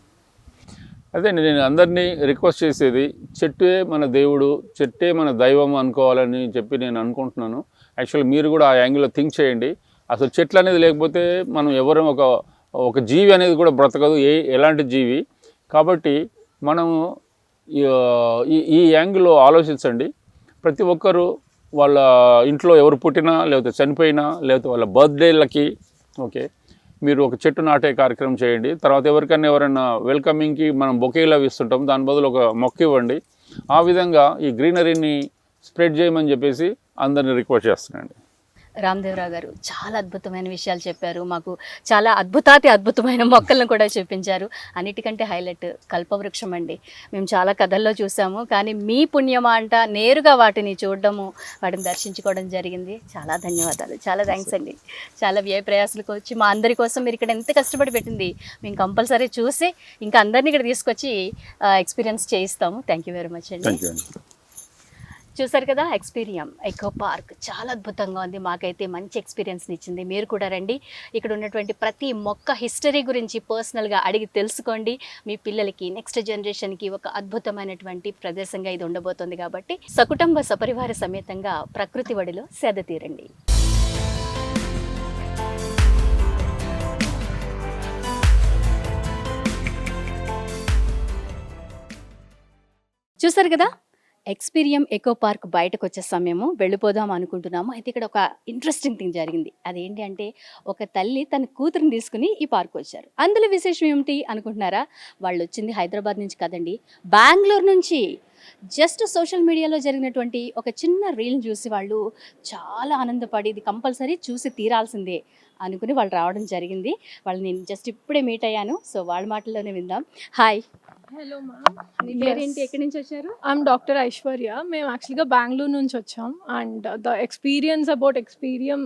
అదే నేను అందరినీ రిక్వెస్ట్ చేసేది, చెట్టే మన దేవుడు, చెట్టే మన దైవం అనుకోవాలని చెప్పి నేను అనుకుంటున్నాను. యాక్చువల్లీ మీరు కూడా ఆ యాంగిల్లో థింక్ చేయండి. అసలు చెట్లు అనేది లేకపోతే మనం ఎవరం ఒక జీవి అనేది కూడా బ్రతకదు, ఎలాంటి జీవి. కాబట్టి మనము ఈ యాంగిల్లో ఆలోచించండి. ప్రతి ఒక్కరూ వాళ్ళ ఇంట్లో ఎవరు పుట్టినా లేకపోతే చనిపోయినా లేకపోతే వాళ్ళ బర్త్డేలకి ఓకే మీరు ఒక చెట్టు నాటే కార్యక్రమం చేయండి. తర్వాత ఎవరైనా వెల్కమింగ్కి మనం బొకేలు అవి ఇస్తుంటాం, దాని బదులు ఒక మొక్క ఇవ్వండి. ఆ విధంగా ఈ గ్రీనరీని స్ప్రెడ్ చేయమని చెప్పేసి అందరిని రిక్వెస్ట్ చేస్తున్నాండి. రామదేవరావు గారు చాలా అద్భుతమైన విషయాలు చెప్పారు, మాకు చాలా అద్భుతమైన మొక్కలను కూడా చూపించారు. అన్నిటికంటే హైలైట్ కల్పవృక్షం అండి. మేము చాలా కథల్లో చూసాము, కానీ మీ పుణ్యమా అంట నేరుగా వాటిని చూడడము, వాటిని దర్శించుకోవడం జరిగింది. చాలా ధన్యవాదాలు, చాలా థ్యాంక్స్ అండి. చాలా వ్యయ ప్రయాసాలకు వచ్చి మా అందరి కోసం మీరు ఇక్కడ ఎంత కష్టపడి పెట్టింది మేము కంపల్సరీ చూసి ఇంకా అందరినీ ఇక్కడ తీసుకొచ్చి ఎక్స్పీరియన్స్ చేయిస్తాము. థ్యాంక్ యూ వెరీ మచ్ అండి. చూసారు కదా, ఎక్స్పీరియం ఎకో పార్క్ చాలా అద్భుతంగా ఉంది. మాకైతే మంచి ఎక్స్పీరియన్స్ని ఇచ్చింది. మీరు కూడా రండి, ఇక్కడ ఉన్నటువంటి ప్రతి మొక్క హిస్టరీ గురించి పర్సనల్గా అడిగి తెలుసుకోండి. మీ పిల్లలకి నెక్స్ట్ జనరేషన్కి ఒక అద్భుతమైనటువంటి ప్రదేశంగా ఇది ఉండబోతోంది. కాబట్టి సకుటుంబ సపరివార సమేతంగా ప్రకృతి ఒడిలో సేద తీరండి. చూసారు కదా, ఎక్స్పీరియం ఎకో పార్క్ బయటకు వచ్చే సమయము వెళ్ళిపోదాం అనుకుంటున్నాము. అయితే ఇక్కడ ఒక ఇంట్రెస్టింగ్ థింగ్ జరిగింది. అదేంటి అంటే, ఒక తల్లి తన కూతురుని తీసుకుని ఈ పార్క్ వచ్చారు. అందులో విశేషం ఏమిటి అనుకుంటున్నారా? వాళ్ళు వచ్చింది హైదరాబాద్ నుంచి కదండి, బెంగళూరు నుంచి. జస్ట్ సోషల్ మీడియాలో జరిగినటువంటి ఒక చిన్న రీల్ని చూసి వాళ్ళు చాలా ఆనందపడి ఇది కంపల్సరీ చూసి తీరాల్సిందే అనుకుని వాళ్ళు రావడం జరిగింది. వాళ్ళు నేను జస్ట్ ఇప్పుడే మీట్ అయ్యాను, సో వాళ్ళ మాటల్లోనే విందాం. హాయ్. హలో మ్యామ్, మీ పేరేంటి, ఎక్కడి నుంచి వచ్చారు? I am doctor Aishwarya. మేము యాక్చువల్గా బెంగళూరు నుంచి వచ్చాం. And the experience about experience,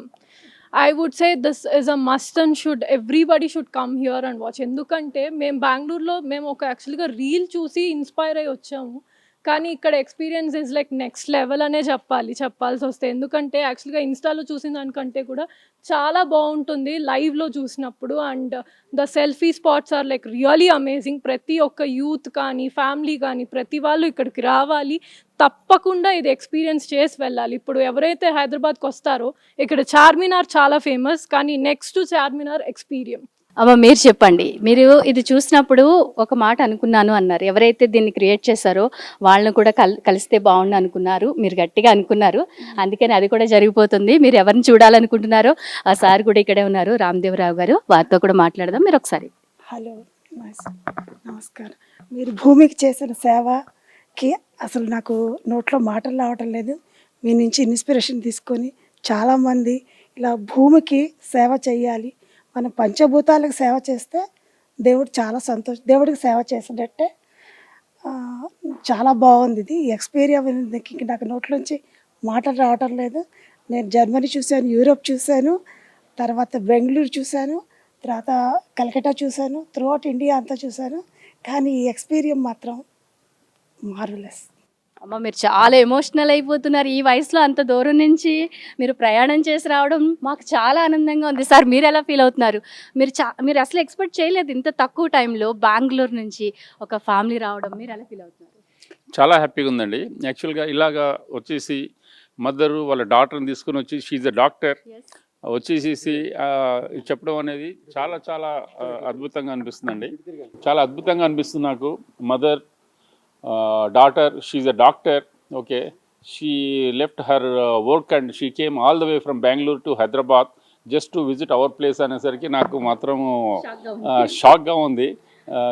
I would say this is a must and everybody should come here and watch. ఎందుకంటే మేము బెంగళూరులో ఒక యాక్చువల్గా రీల్ చూసి ఇన్స్పైర్ అయ్యి వచ్చాము. కానీ ఇక్కడ experience is like next level అనే చెప్పాల్సి వస్తే. ఎందుకంటే యాక్చువల్గా ఇన్స్టాలో చూసిన దానికంటే కూడా చాలా బాగుంటుంది లైవ్లో చూసినప్పుడు. And the selfie spots are like really amazing. ప్రతి ఒక్క యూత్ కానీ ఫ్యామిలీ కానీ ప్రతి వాళ్ళు ఇక్కడికి రావాలి, తప్పకుండా ఇది ఎక్స్పీరియన్స్ చేసి వెళ్ళాలి. ఇప్పుడు ఎవరైతే హైదరాబాద్కి వస్తారో ఇక్కడ చార్మినార్ చాలా ఫేమస్, కానీ నెక్స్ట్ చార్మినార్ ఎక్స్పీరియం. అమ్మ మీరు చెప్పండి. మీరు ఇది చూసినప్పుడు ఒక మాట అనుకున్నాను అన్నారు. ఎవరైతే దీన్ని క్రియేట్ చేశారో వాళ్ళని కూడా కలిస్తే బాగుండు అనుకున్నారు. మీరు గట్టిగా అనుకున్నారు. అందుకని అది కూడా జరిగిపోతుంది. మీరు ఎవరిని చూడాలనుకుంటున్నారో ఆ సార్ కూడా ఇక్కడే ఉన్నారు, రామదేవరావు గారు. వారితో కూడా మాట్లాడదాం. మీరు ఒకసారి. హలో నమస్కారం. మీరు భూమికి చేసిన సేవకి అసలు నాకు నోట్లో మాటలు రావటం లేదు. మీ నుంచి ఇన్స్పిరేషన్ తీసుకొని చాలామంది ఇలా భూమికి సేవ చేయాలి, మనం పంచభూతాలకు సేవ చేస్తే దేవుడు చాలా దేవుడికి సేవ చేసినట్టే. చాలా బాగుంది ఇది ఎక్స్పీరియన్స్. నాకు నోట్లోంచి మాటలు రావటం లేదు. నేను జర్మనీ చూశాను, యూరోప్ చూశాను, తర్వాత బెంగళూరు చూశాను, తర్వాత కలకట్టా చూశాను, త్రూఅవుట్ ఇండియా అంతా చూశాను. కానీ ఈ ఎక్స్పీరియన్స్ మాత్రం మార్వెలస్. అమ్మ మీరు చాలా ఎమోషనల్ అయిపోతున్నారు. ఈ వయసులో అంత దూరం నుంచి మీరు ప్రయాణం చేసి రావడం మాకు చాలా ఆనందంగా ఉంది. సార్ మీరు ఎలా ఫీల్ అవుతున్నారు? మీరు అసలు ఎక్స్పెక్ట్ చేయలేదు ఇంత తక్కువ టైంలో బెంగళూరు నుంచి ఒక ఫ్యామిలీ రావడం. మీరు ఎలా ఫీల్ అవుతున్నారు? చాలా హ్యాపీగా ఉందండి. యాక్చువల్గా ఇలాగా వచ్చేసి మదరు వాళ్ళ డాటర్ని తీసుకుని వచ్చి షీఈ్ అ డాక్టర్ వచ్చేసేసి చెప్పడం అనేది చాలా చాలా అద్భుతంగా అనిపిస్తుందండి. చాలా అద్భుతంగా అనిపిస్తుంది నాకు. Mother daughter, she's a doctor, okay, she left her work and she came all the way from Bangalore to Hyderabad just to visit our place అనేసరికి నాకు మాత్రం షాక్గా ఉంది.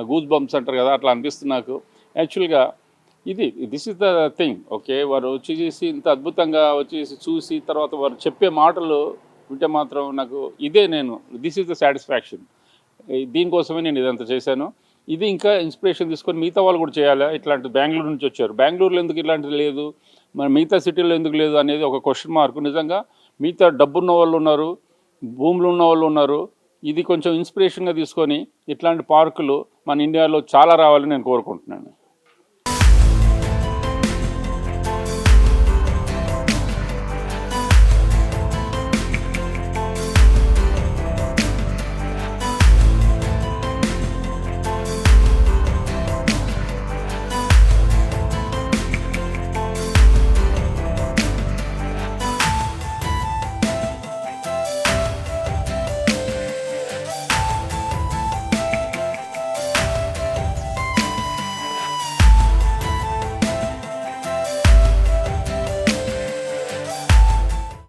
గూస్ బంప్స్ అంటారు కదా, అట్లా అనిపిస్తుంది నాకు. యాక్చువల్గా this is the thing. Okay, వారు వచ్చేసి ఇంత అద్భుతంగా వచ్చేసి చూసి తర్వాత వారు చెప్పే మాటలు వింటే మాత్రం నాకు దిస్ ఈజ్ ద సాటిస్ఫాక్షన్. దీనికోసమే నేను ఇదంతా చేశాను. ఇది ఇంకా ఇన్స్పిరేషన్ తీసుకొని మిగతా వాళ్ళు కూడా చేయాలి. ఇట్లాంటి బెంగళూరు నుంచి వచ్చారు, బెంగళూరులో ఎందుకు ఇలాంటిది లేదు, మరి మిగతా సిటీలో ఎందుకు లేదు అనేది ఒక క్వశ్చన్ మార్క్. నిజంగా మిగతా డబ్బున్న వాళ్ళు ఉన్నారు, భూములు ఉన్న వాళ్ళు ఉన్నారు. ఇది కొంచెం ఇన్స్పిరేషన్గా తీసుకొని ఇట్లాంటి పార్కులు మన ఇండియాలో చాలా రావాలని నేను కోరుకుంటున్నాను.